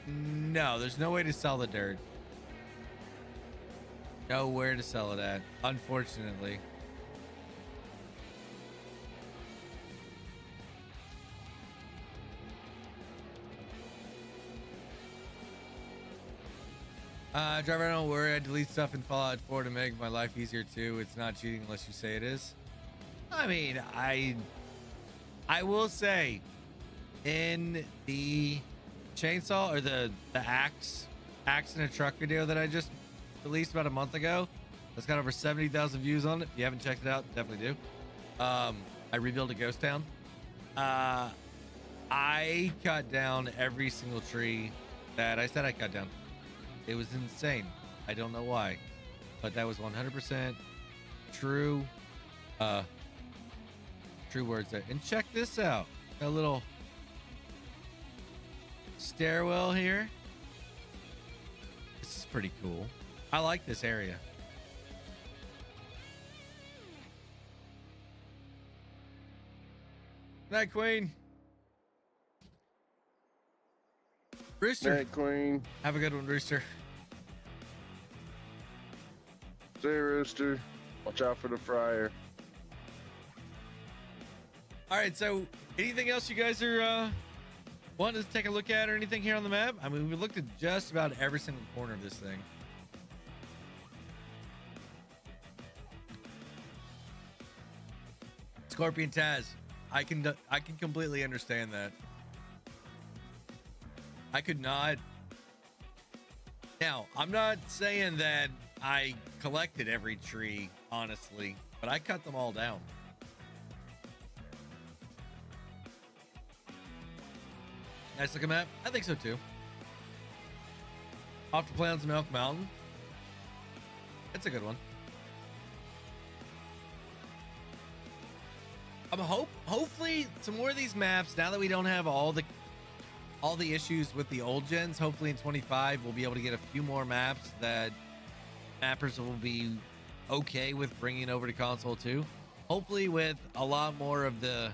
No, there's no way to sell the dirt. Nowhere to sell it at, unfortunately. Driver, don't worry. I delete stuff in Fallout 4 to make my life easier too. It's not cheating unless you say it is. I mean, I will say, in the chainsaw or the axe in a truck video that I just released about a month ago, that's got over 70,000 views on it. If you haven't checked it out, definitely do. I rebuilt a ghost town. I cut down every single tree that I said I cut down. It was insane. I don't know why, but that was 100% true. True words there. And check this out. A little stairwell here. This is pretty cool. I like this area. Good night, Queen. Rooster. Night, Queen. Have a good one, Rooster. Say, Rooster. Watch out for the fryer. All right, so anything else you guys are wanting to take a look at or anything here on the map? I mean, we looked at just about every single corner of this thing. Scorpion Taz, I can completely understand that. I could not. Now, I'm not saying that I collected every tree, honestly, but I cut them all down. Nice looking map. I think so too. Off to play on some Elk Mountain. That's a good one. Hopefully some more of these maps, now that we don't have all the issues with the old gens, hopefully in 25 we'll be able to get a few more maps that mappers will be okay with bringing over to console too. Hopefully with a lot more of the,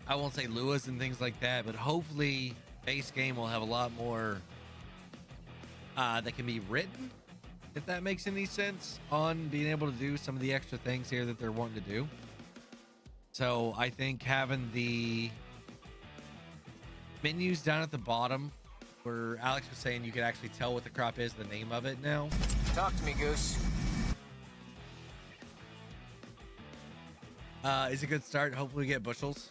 I won't say Lewis and things like that, but hopefully base game will have a lot more that can be written, if that makes any sense, on being able to do some of the extra things here that they're wanting to do. So I think having the menus down at the bottom where Alex was saying you could actually tell what the crop is, the name of it now. Talk to me, Goose. Is a good start. Hopefully we get bushels.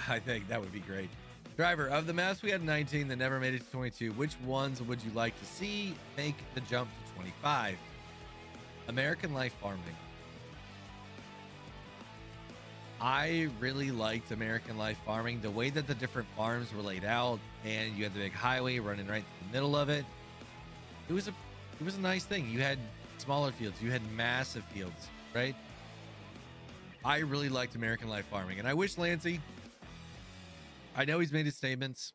I think that would be great. Driver, of the maps we had 19 that never made it to 22, which ones would you like to see make the jump to 25? American Life Farming. I really liked American Life Farming. The way that the different farms were laid out, and you had the big highway running right through the middle of it. It was a nice thing. You had smaller fields, you had massive fields, right? I really liked American Life Farming, and I wish Lancey, I know he's made his statements.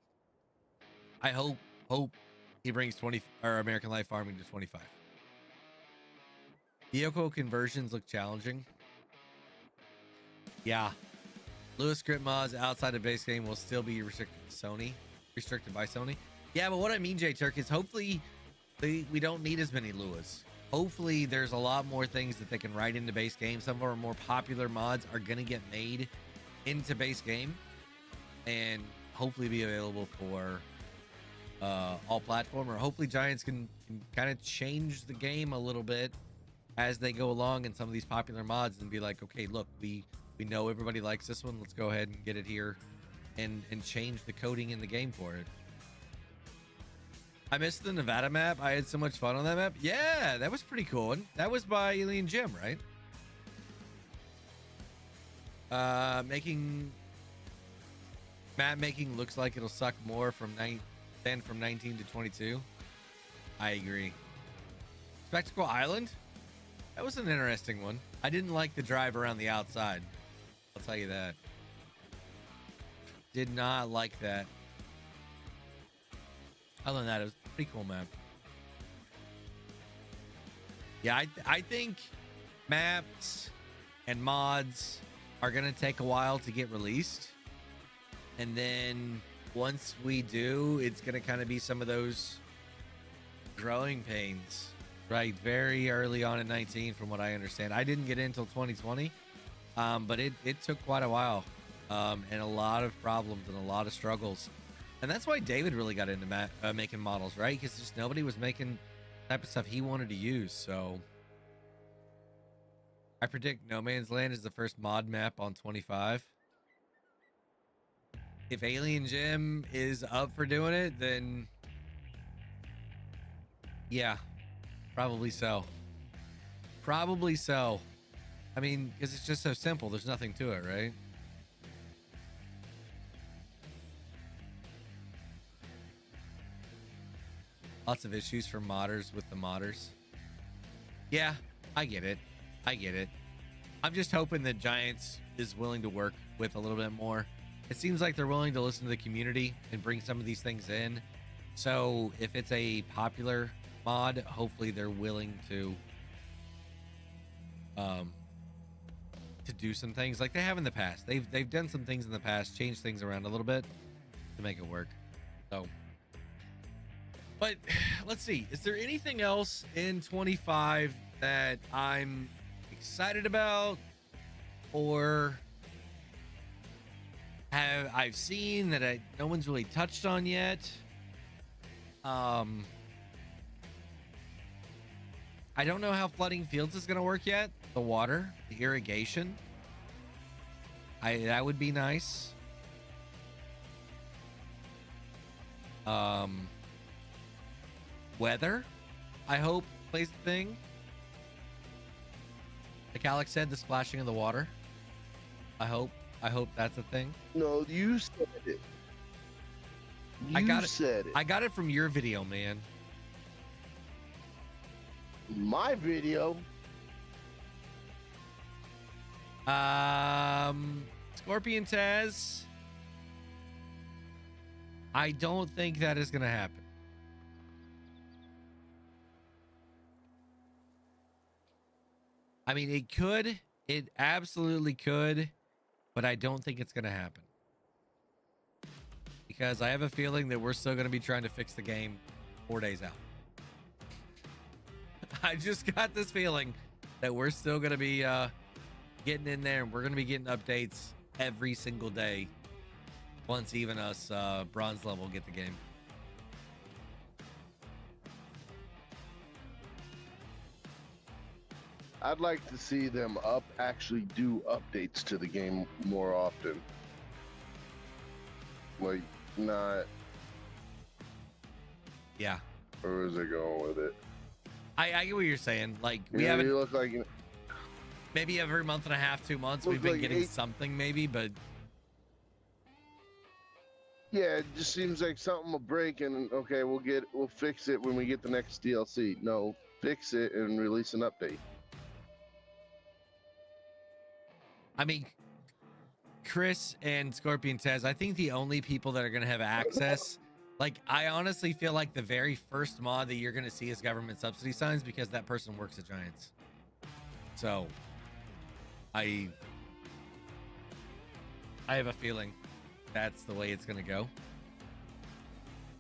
I hope he brings 20 or American Life Farming to 25. Vehicle conversions look challenging. Yeah. Lewis script mods outside of base game will still be restricted by Sony. Yeah, but what I mean, J Turk, is hopefully we don't need as many Lewis. Hopefully there's a lot more things that they can write into base game. Some of our more popular mods are going to get made into base game and hopefully be available for all platform, or hopefully Giants can kind of change the game a little bit as they go along in some of these popular mods and be like, okay, look, we know everybody likes this one. Let's go ahead and get it here and change the coding in the game for it. I missed the Nevada map. I had so much fun on that map. Yeah, that was pretty cool. And that was by Alien Jim, right? Map making looks like it'll suck more from 19 to 22. I agree. Spectacle Island? That was an interesting one. I didn't like the drive around the outside. I'll tell you that. Did not like that. Other than that, it was a pretty cool map. Yeah, I think maps and mods are going to take a while to get released. And then once we do, it's going to kind of be some of those growing pains, right? Very early on in 19, from what I understand. I didn't get in until 2020, but it took quite a while, and a lot of problems and a lot of struggles. And that's why David really got into making models, right? Because just nobody was making the type of stuff he wanted to use. So I predict No Man's Land is the first mod map on 25. If Alien Jim is up for doing it, then yeah, probably so. Probably so. I mean, because it's just so simple. There's nothing to it, right? Lots of issues for modders with the modders. Yeah, I get it. I get it. I'm just hoping that Giants is willing to work with a little bit more. It seems like they're willing to listen to the community and bring some of these things in. So if it's a popular mod, hopefully they're willing to do some things like they have in the past. They've done some things in the past, changed things around a little bit to make it work. So, but let's see. Is there anything else in 25 that I'm excited about, or I've seen that no one's really touched on yet? I don't know how flooding fields is going to work yet. The water, the irrigation. That would be nice. Weather, I hope, plays the thing. Like Alex said, the splashing of the water. I hope that's a thing. No, you said it. I got said it. I got it from your video, man. My video. Scorpion Taz. I don't think that is going to happen. I mean, it could. It absolutely could, but I don't think it's going to happen. Because I have a feeling that we're still going to be trying to fix the game 4 days out. I just got this feeling that we're still going to be getting in there, and we're going to be getting updates every single day once even us bronze level get the game. I'd like to see them actually do updates to the game more often. Like, not. Yeah. Where is it going with it? I get what you're saying. Like, we You know, haven't. you look like. Maybe every month and a half, 2 months, Look we've been like getting something, maybe, but. Yeah, it just seems like something will break, and okay, we'll fix it when we get the next DLC. No, fix it and release an update. I mean, Chris and Scorpion Tez, I think the only people that are going to have access, like, I honestly feel like the very first mod that you're going to see is government subsidy signs, because that person works at Giants. So, I have a feeling that's the way it's going to go,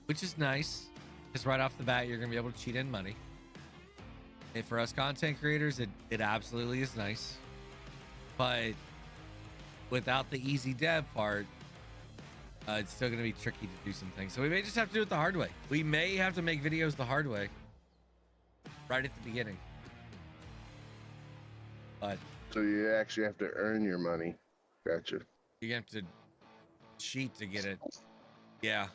which is nice, because right off the bat, you're going to be able to cheat in money. And for us content creators, it absolutely is nice. But without the easy dev part, it's still going to be tricky to do some things. So we may just have to do it the hard way. We may have to make videos the hard way right at the beginning. But So you actually have to earn your money. Gotcha. you have to cheat to get it. Yeah.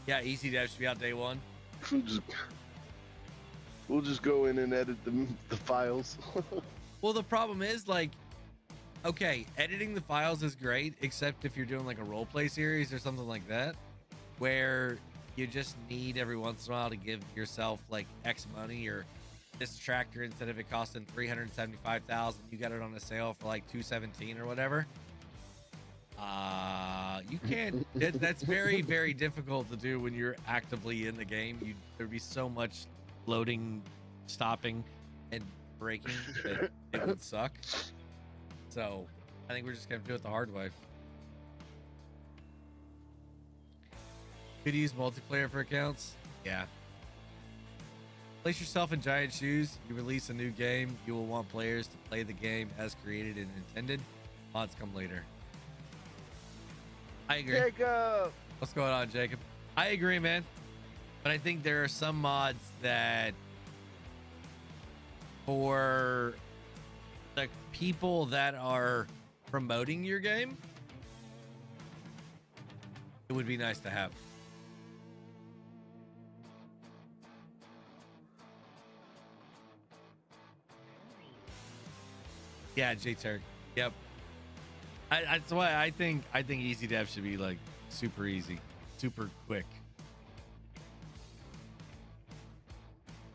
Yeah, easy dev should be out day one. We'll just go in and edit the files. Well, the problem is, like, okay, editing the files is great, except if you're doing like a role play series or something like that, where you just need every once in a while to give yourself like X money, or this tractor, instead of it costing $375,000, you got it on a sale for like $217 or whatever. You can't. That's very, very difficult to do when you're actively in the game. There'd be so much loading, stopping, and breaking that it would suck. So I think we're just gonna do it the hard way. Could you use multiplayer for accounts? Yeah. Place yourself in Giant shoes. You release a new game, you will want players to play the game as created and intended. Mods come later. I agree. Jacob! What's going on, Jacob? I agree, man. But I think there are some mods that, for the people that are promoting your game, it would be nice to have. Yeah, J-Turk. Yep. That's why I think easy dev should be like super easy, super quick.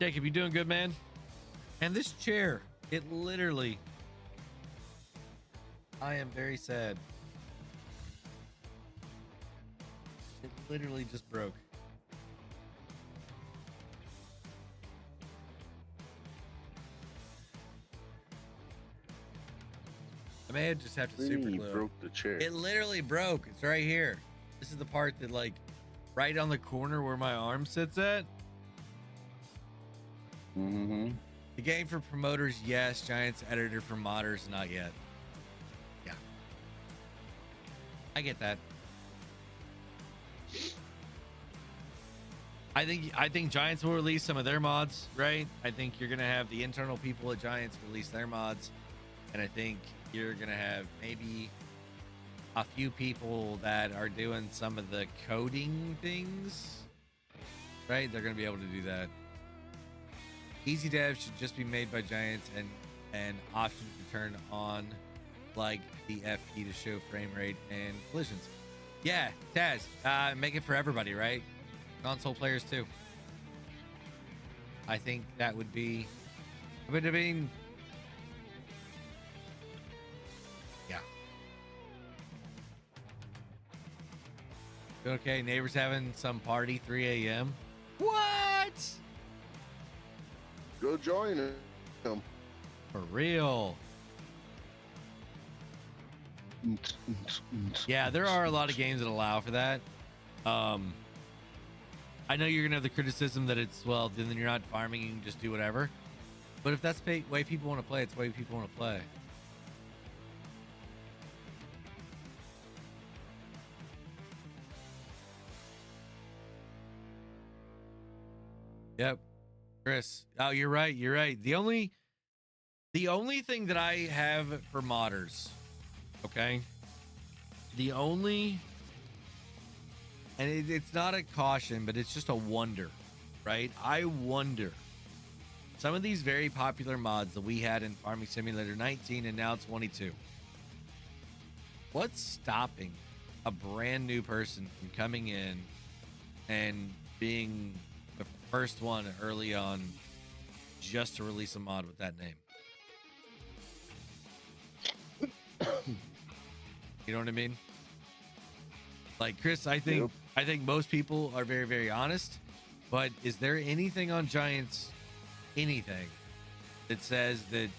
Jacob, you doing good, man? And this chair, it literally, I am very sad. It literally just broke. I may just have to super glue it. Broke the chair. It literally broke. It's right here. This is the part that, like, right on the corner where my arm sits at. Mm-hmm. The game for promoters, yes. Giants editor for modders, not yet. Yeah. I get that. I think Giants will release some of their mods, right? I think you're gonna have the internal people at Giants release their mods, and I think you're gonna have maybe a few people that are doing some of the coding things, right? They're gonna be able to do that. Easy dev should just be made by Giants, and option to turn on like the F key to show frame rate and collisions. Yeah, Taz, make it for everybody, right? Console players too. I think that would be, I mean, yeah. Okay, neighbors having some party 3 a.m. What? Go join him. For real. Yeah, there are a lot of games that allow for that. I know you're gonna have the criticism that it's, well, then you're not farming, you can just do whatever. But if that's the way people want to play, it's the way people want to play. Yep. Chris. Oh, you're right. You're right. The only thing that I have for modders, okay? The only, and it's not a caution, but it's just a wonder, right? I wonder, some of these very popular mods that we had in Farming Simulator 19 and now 22, what's stopping a brand new person from coming in and being the first one early on just to release a mod with that name? You know what I mean? Like, Chris, I think most people are very, very honest, but is there anything on Giants, anything that says that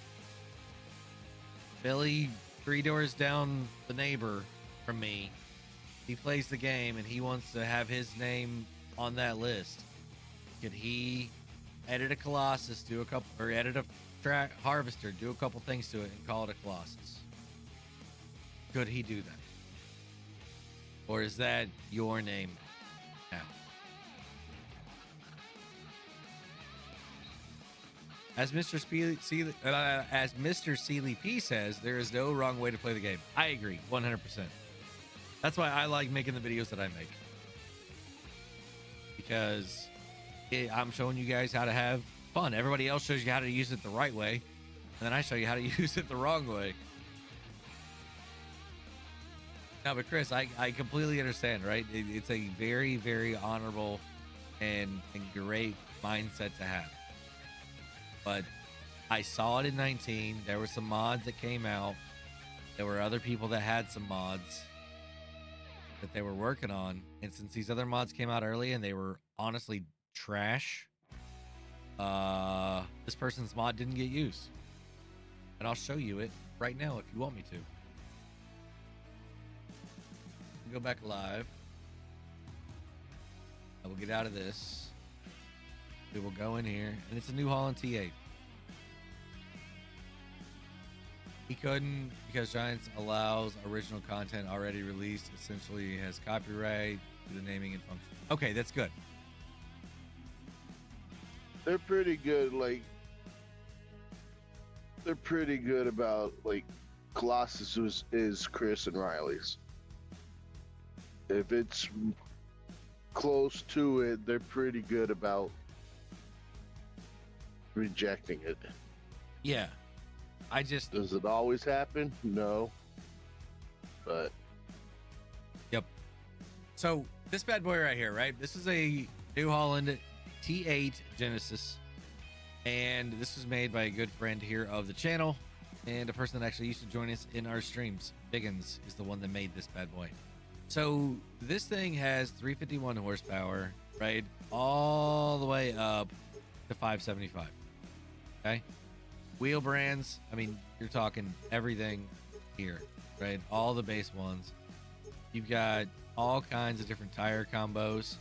Billy 3 doors down the neighbor from me, he plays the game and he wants to have his name on that list, could he edit a Colossus, do a couple, or edit a harvester, do a couple things to it and call it a Colossus? Could he do that? Or is that your name now? As Mr. Seeley P says, there is no wrong way to play the game. I agree, 100%. That's why I like making the videos that I make. Because I'm showing you guys how to have fun. Everybody else shows you how to use it the right way, and then I show you how to use it the wrong way. No, but Chris, I completely understand, right? It's a very, very honorable and great mindset to have. But I saw it in 19. There were some mods that came out. There were other people that had some mods that they were working on. And since these other mods came out early and they were honestly trash, this person's mod didn't get used. And I'll show you it right now if you want me to. Go back live. I will get out of this. We will go in here, and it's a New Holland T8. He couldn't because Giants allows original content already released. Essentially, has copyright to the naming and function. Okay, that's good. They're pretty good. Like, they're pretty good about, like, Colossus is Chris and Riley's. If it's close to it, they're pretty good about rejecting it. Yeah. Does it always happen? No. But. Yep. So, this bad boy right here, right? This is a New Holland T8 Genesis. And this was made by a good friend here of the channel and a person that actually used to join us in our streams. Biggins is the one that made this bad boy. So this thing has 351 horsepower, right? All the way up to 575. Okay. Wheel brands. I mean, you're talking everything here, right? All the base ones. You've got all kinds of different tire combos,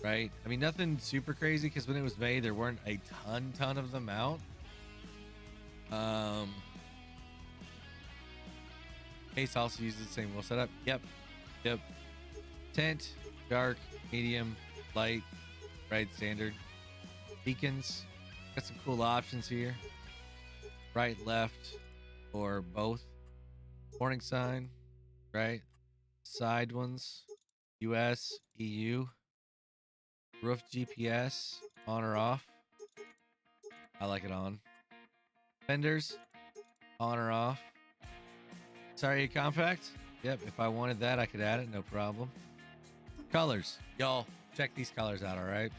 right? I mean, nothing super crazy because when it was made, there weren't a ton of them out. Case also uses the same wheel setup. Yep. Tent, dark, medium, light, right, standard. Beacons, got some cool options here. Right, left, or both. Warning sign, right? Side ones, US, EU. Roof GPS, on or off. I like it on. Fenders, on or off. Sorry, compact. Yep, if I wanted that, I could add it, no problem. Colors. Y'all, check these colors out, all right?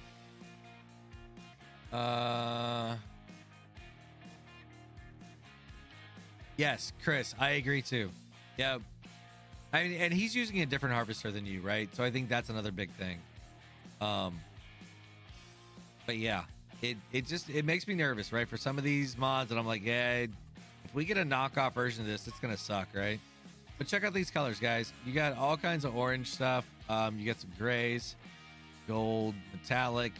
Yes, Chris, I agree too. Yep. I mean, and he's using a different harvester than you, right? So I think that's another big thing. But yeah, it makes me nervous, right? For some of these mods, and I'm like, yeah, if we get a knockoff version of this, it's gonna suck, right? But check out these colors, guys. You got all kinds of orange stuff. You got some grays, gold, metallic.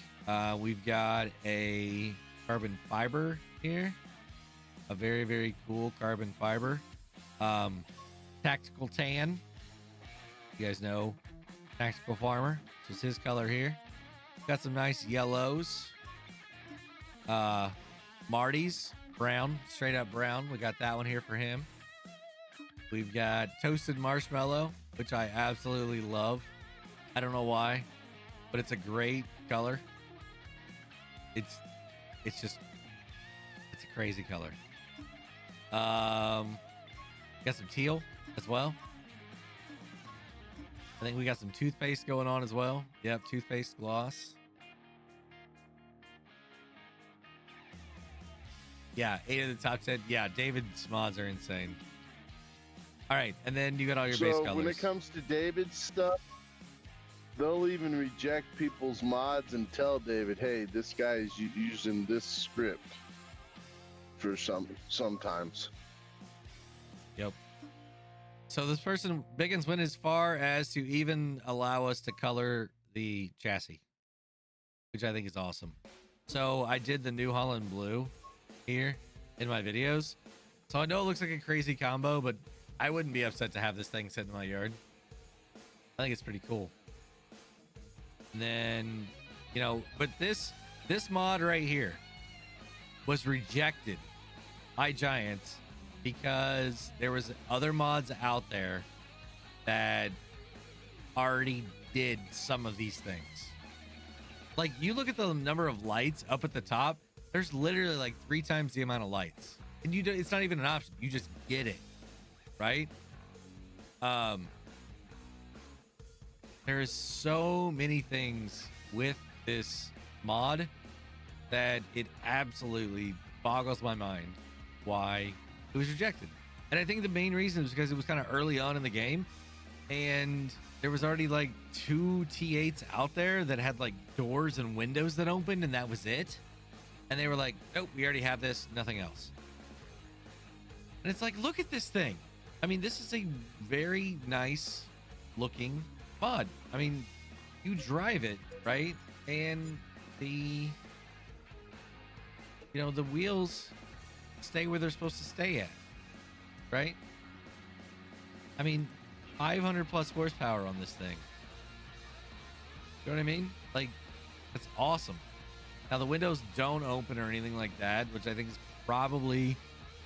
We've got a carbon fiber here, a very, very cool carbon fiber. Tactical tan. You guys know Tactical Farmer. This is his color here. Got some nice yellows. Marty's brown, straight up brown. We got that one here for him. We've got toasted marshmallow, which I absolutely love. I don't know why, but it's a great color. It's a crazy color. Got some teal as well. I think we got some toothpaste going on as well. Yep, toothpaste gloss. Yeah, 8 of the top 10. Yeah, David's mods are insane. All right, and then you got all your base colors. When it comes to David's stuff, they'll even reject people's mods and tell David, hey, this guy is using this script for sometimes. Yep. So this person, Biggins, went as far as to even allow us to color the chassis, which I think is awesome. So I did the New Holland blue here in my videos. So I know it looks like a crazy combo, but I wouldn't be upset to have this thing sit in my yard. I think it's pretty cool. And then, you know, but this mod right here was rejected by Giants because there was other mods out there that already did some of these things. Like, you look at the number of lights up at the top, there's literally like 3 times the amount of lights, and it's not even an option, you just get it, right? There is so many things with this mod that it absolutely boggles my mind why it was rejected. And I think the main reason is because it was kind of early on in the game, and there was already like 2 T8s out there that had like doors and windows that opened, and that was it. And they were like, nope, we already have this, nothing else. And it's like, look at this thing. I mean, this is a very nice looking mod. I mean, you drive it, right? And the wheels stay where they're supposed to stay at, right? I mean, 500 plus horsepower on this thing. You know what I mean? Like, that's awesome. Now, the windows don't open or anything like that, which I think is probably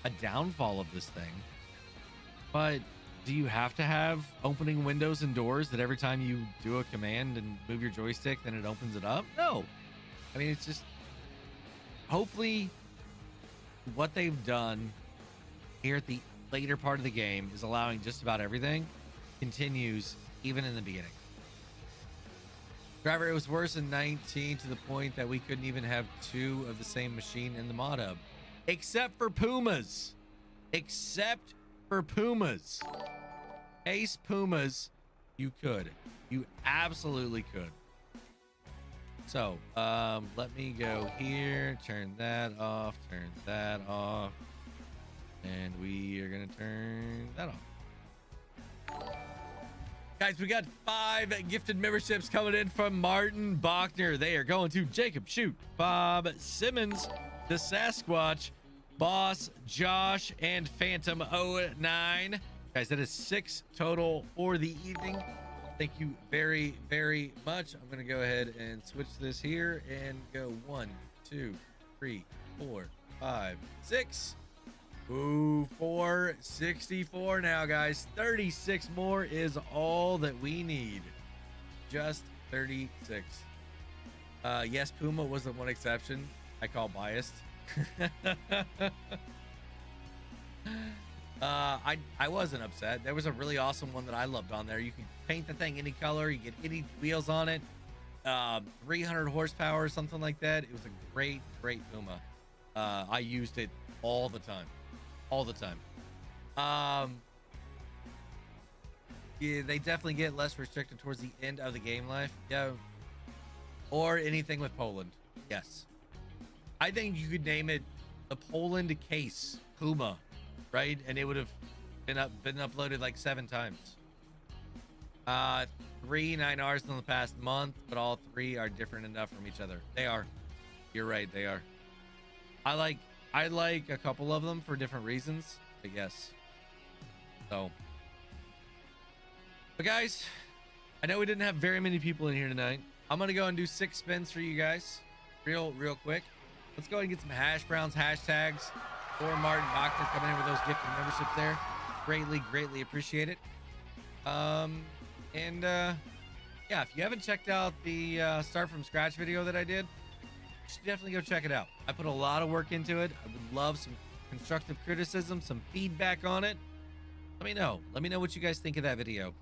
a downfall of this thing. But do you have to have opening windows and doors that every time you do a command and move your joystick, then it opens it up? No. I mean, it's just, hopefully what they've done here at the later part of the game is allowing just about everything continues even in the beginning. Driver, it was worse in 19 to the point that we couldn't even have 2 of the same machine in the mod hub. Except for Pumas. Except for Pumas. Ace Pumas, you could. You absolutely could. So, let me go here, turn that off, and we are gonna turn that off. Guys, we got 5 gifted memberships coming in from Martin Bachner. They are going to Jacob Shoot, Bob Simmons, the Sasquatch, Boss Josh, and Phantom 09. Guys, that is 6 total for the evening. Thank you very, very much. I'm going to go ahead and switch this here and go 1, 2, 3, 4, 5, 6. Ooh, 464 now, guys. 36 more is all that we need. Just 36. Yes, Puma was the one exception I call biased. I wasn't upset. There was a really awesome one that I loved on there. You can paint the thing any color, you get any wheels on it, 300 horsepower or something like that. It was a great Puma. I used it all the time. Yeah, they definitely get less restricted towards the end of the game life. Yeah, or anything with Poland. Yes. I think you could name it the Poland case Puma, right? And it would have been uploaded like 7 times. 3 9Rs in the past month, but all 3 are different enough from each other. They are. You're right, they are. I like a couple of them for different reasons, I guess. So, but guys, I know we didn't have very many people in here tonight. I'm gonna go and do 6 spins for you guys, real quick. Let's go ahead and get some hash browns, hashtags. For Martin Bachner coming in with those gifted memberships there. Greatly appreciate it. Yeah, if you haven't checked out the start from scratch video that I did, you should definitely go check it out. I put a lot of work into it. I would love some constructive criticism, some feedback on it. Let me know what you guys think of that video.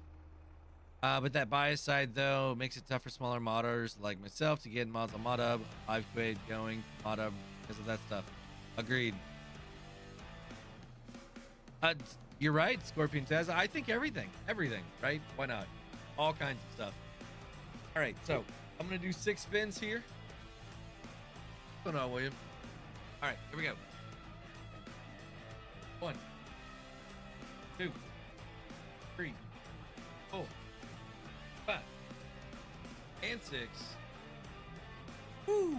But that bias side though makes it tough for smaller modders like myself to get mods on ModHub. I've quit going ModHub because of that stuff. Agreed. You're right, Scorpion Tez. I think everything, right? Why not? All kinds of stuff. All right, so I'm gonna do 6 spins here. What's going on, William? All right, here we go. 1, 2, 3, 4, 5, and 6. Woo!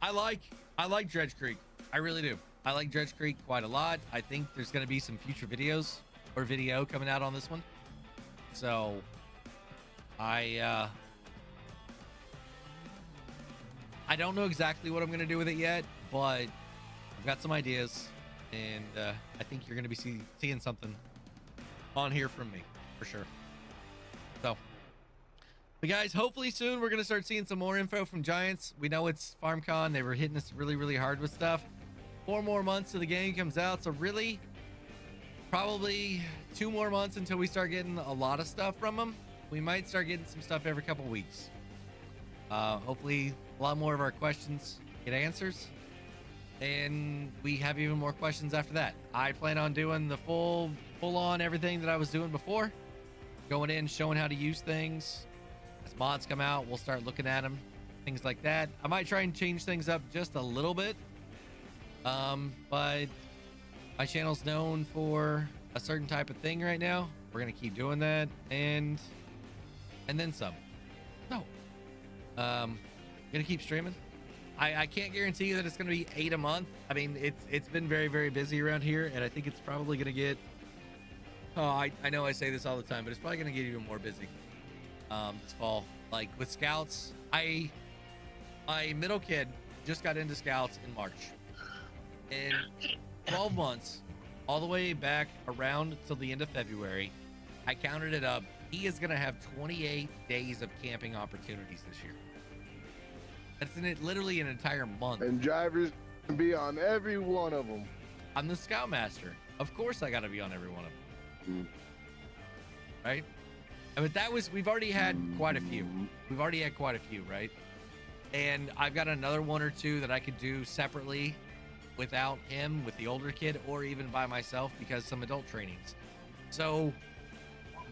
I like Dredge Creek. I really do. I like Dredge Creek quite a lot. I think there's going to be some future videos or video coming out on this one. So I don't know exactly what I'm going to do with it yet, but I've got some ideas, and I think you're going to be seeing something on here from me for sure. So, but guys, hopefully soon we're going to start seeing some more info from Giants. We know it's FarmCon. They were hitting us really hard with stuff. 4 more months till the game comes out, so really probably 2 more months until we start getting a lot of stuff from them. We might start getting some stuff every couple weeks. Hopefully a lot more of our questions get answers, and we have even more questions after that. I plan on doing the full on everything that I was doing before, going in, showing how to use things. As mods come out, we'll start looking at them, things like that. I might try and change things up just a little bit, but my channel's known for a certain type of thing right now. We're gonna keep doing that, and then some. No, gonna keep streaming. I can't guarantee you that it's gonna be 8 a month. I mean, it's been very busy around here, and I think it's probably gonna get, I know I say this all the time, but it's probably gonna get even more busy this fall. Like with scouts, my middle kid just got into scouts in March. In 12 months, all the way back around till the end of February, I counted it up. He is gonna have 28 days of camping opportunities this year. That's literally an entire month. And drivers can be on every one of them. I'm the Scoutmaster. Of course I gotta be on every one of them. Right? I mean, we've already had quite a few. We've already had quite a few, right? And I've got another 1 or 2 that I could do separately without him, with the older kid, or even by myself, because some adult trainings. So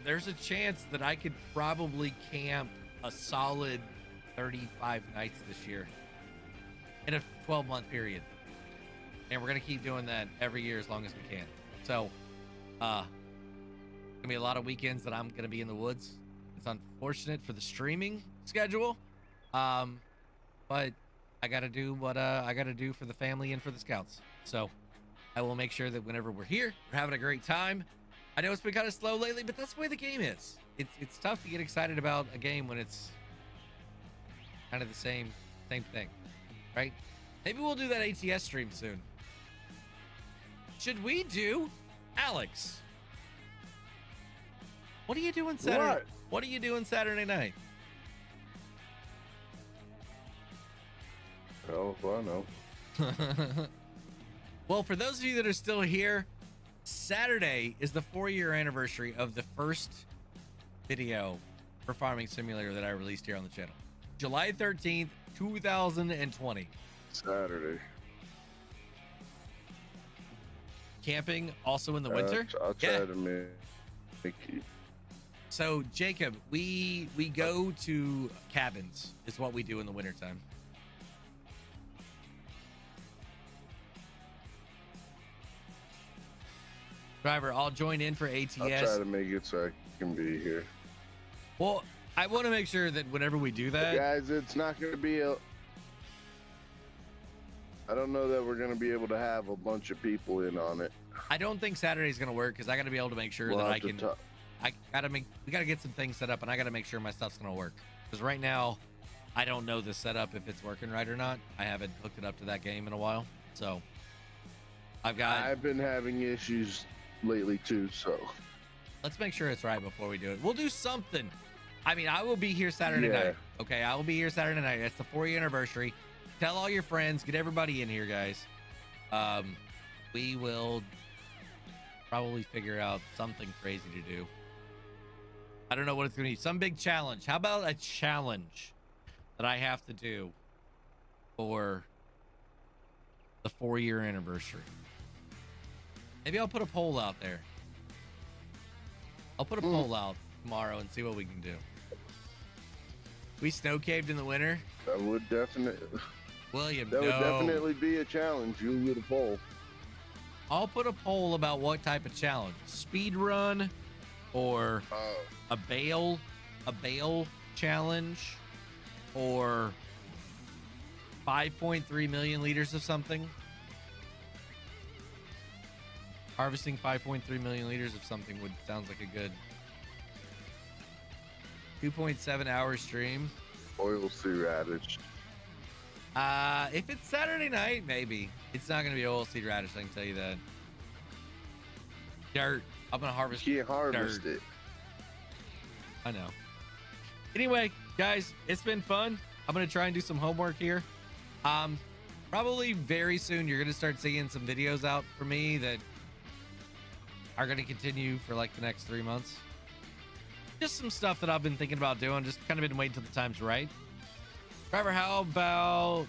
there's a chance that I could probably camp a solid 35 nights this year in a 12-month period, and we're gonna keep doing that every year as long as we can. So gonna be a lot of weekends that I'm gonna be in the woods. It's unfortunate for the streaming schedule, but I gotta do what I gotta do for the family and for the scouts. So I will make sure that whenever we're here, we're having a great time. I know it's been kind of slow lately, but that's the way the game is. It's tough to get excited about a game when it's kind of the same thing, right? Maybe we'll do that ATS stream soon. Should we do, Alex? What are you doing Saturday? What are you doing Saturday night? Oh, well, I know. Well, for those of you that are still here, Saturday is the 4-year anniversary of the first video for Farming Simulator that I released here on the channel. July 13th, 2020. Saturday. Camping also in the winter? I'll try to make it. So Jacob, we go to cabins is what we do in the wintertime. Driver, I'll join in for ATS. I'll try to make it so I can be here. Well, I want to make sure that whenever we do that, Guys, it's not going to be a... I don't know that we're going to be able to have a bunch of people in on it. I don't think Saturday's going to work because I got to be able to make sure that I can. We got to get some things set up, and I got to make sure my stuff's going to work. Because right now, I don't know the setup if it's working right or not. I haven't hooked it up to that game in a while, so I've been having issues lately too. So let's make sure it's right before we do it. We'll do something. I mean, I will be here Saturday night. Okay, I will be here Saturday night. It's the 4-year anniversary. Tell all your friends, get everybody in here, guys. We will probably figure out something crazy to do. I don't know what it's gonna be. Some big challenge. How about a challenge that I have to do for the 4-year anniversary? Maybe I'll put a poll out there. I'll put a poll out tomorrow and see what we can do. We snow caved in the winter. That would definitely, William, would definitely be a challenge. You'll get a poll. I'll put a poll about what type of challenge: speed run, or a bale challenge, or 5.3 million liters of something. Harvesting 5.3 million liters of something sounds like a good 2.7 hour stream. Oilseed radish. If it's Saturday night, maybe. It's not gonna be oilseed radish, I can tell you that. Dirt. I'm gonna harvest. You can't harvest it. I know. Anyway, guys, it's been fun. I'm gonna try and do some homework here. Probably very soon you're gonna start seeing some videos out for me that are gonna continue for like the next 3 months. Just some stuff that I've been thinking about doing. Just kind of been waiting till the time's right. Driver, how about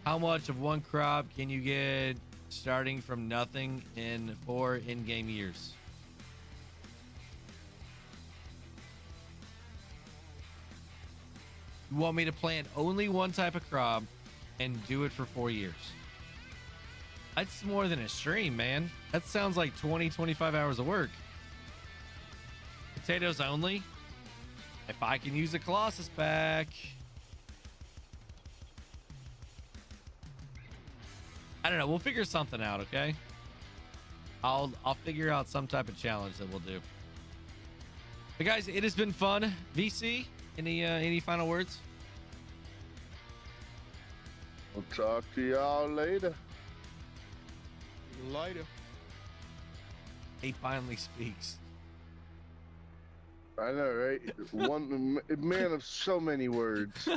how much of one crop can you get starting from nothing in 4 in-game years? You want me to plant only one type of crop and do it for 4 years? That's more than a stream, man. That sounds like 20-25 hours of work. Potatoes only. If I can use a Colossus pack. I don't know. We'll figure something out, okay? I'll figure out some type of challenge that we'll do. But guys, it has been fun. VC, any final words? We'll talk to y'all later. Later. He finally speaks. I know, right? One man of so many words.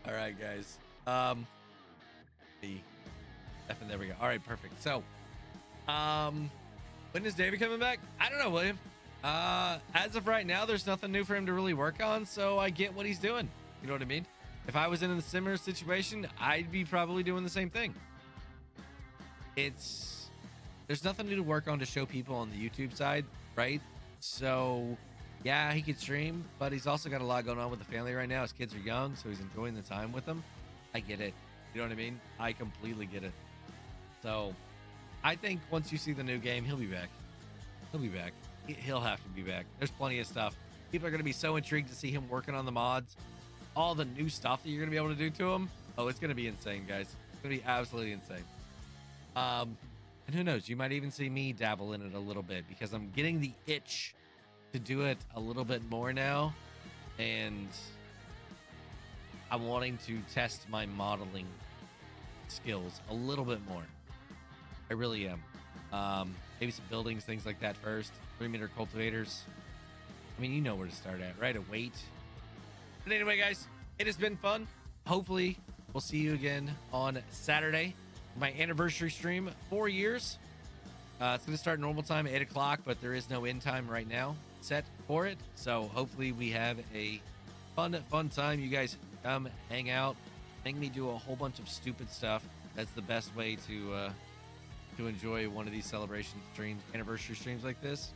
All right, guys. There we go. All right, perfect. So, when is David coming back? I don't know, William. As of right now, there's nothing new for him to really work on, so I get what he's doing. You know what I mean? If I was in a similar situation, I'd be probably doing the same thing. There's nothing new to work on to show people on the YouTube side, right? So, yeah, he could stream, but he's also got a lot going on with the family right now. His kids are young, so he's enjoying the time with them. I get it. You know what I mean? I completely get it. So, I think once you see the new game, he'll be back. He'll be back. He'll have to be back. There's plenty of stuff. People are going to be so intrigued to see him working on the mods. All the new stuff that you're going to be able to do to him. Oh, it's going to be insane, guys. It's going to be absolutely insane. And who knows? You might even see me dabble in it a little bit because I'm getting the itch to do it a little bit more now. And I'm wanting to test my modeling skills a little bit more. I really am. Maybe some buildings, things like that first. 3-meter cultivators. I mean, you know where to start at, right? A weight. But anyway, guys, it has been fun. Hopefully, we'll see you again on Saturday. My anniversary stream, 4 years. It's going to start normal time at 8 o'clock, but there is no end time right now set for it. So hopefully we have a fun time. You guys come hang out, make me do a whole bunch of stupid stuff. That's the best way to to enjoy one of these celebration streams, anniversary streams like this.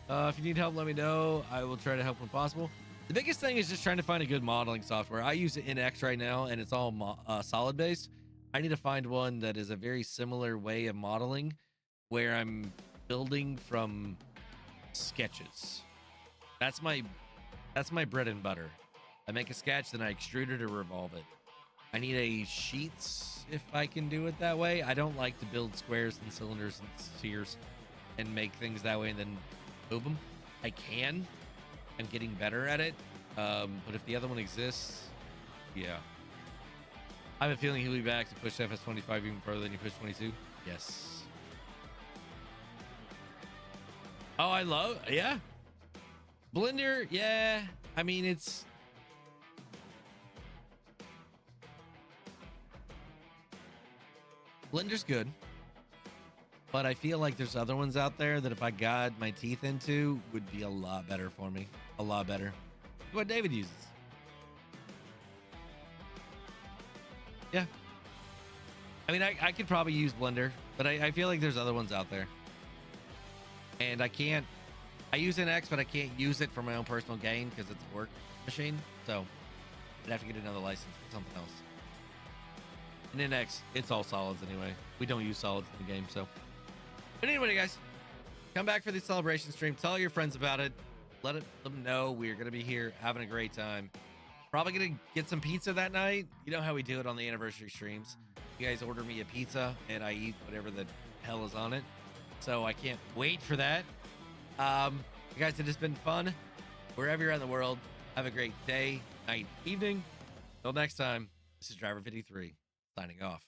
If you need help, let me know. I will try to help when possible. The biggest thing is just trying to find a good modeling software. I use NX right now, and it's all solid based. I need to find one that is a very similar way of modeling, where I'm building from sketches. That's my bread and butter. I make a sketch, then I extrude it or revolve it. I need a sheets if I can do it that way. I don't like to build squares and cylinders and spheres and make things that way and then move them. I can. I'm getting better at it. But if the other one exists, yeah. I have a feeling he'll be back to push FS25 even further than you push 22. Yes. Oh, I love, yeah. Blender, yeah. I mean, it's... Blender's good. But I feel like there's other ones out there that if I got my teeth into would be a lot better for me. A lot better. What David uses. Yeah. I mean, I could probably use Blender, but I feel like there's other ones out there. And I use NX, but I can't use it for my own personal gain because it's a work machine. So I'd have to get another license for something else. And NX, it's all solids anyway. We don't use solids in the game, so. But anyway, guys, come back for the celebration stream. Tell your friends about it. Let them know we're going to be here having a great time. Probably going to get some pizza that night. You know how we do it on the anniversary streams. You guys order me a pizza, and I eat whatever the hell is on it. So I can't wait for that. You guys, it has been fun. Wherever you're in the world, have a great day, night, evening. Till next time, this is Driver 53 signing off.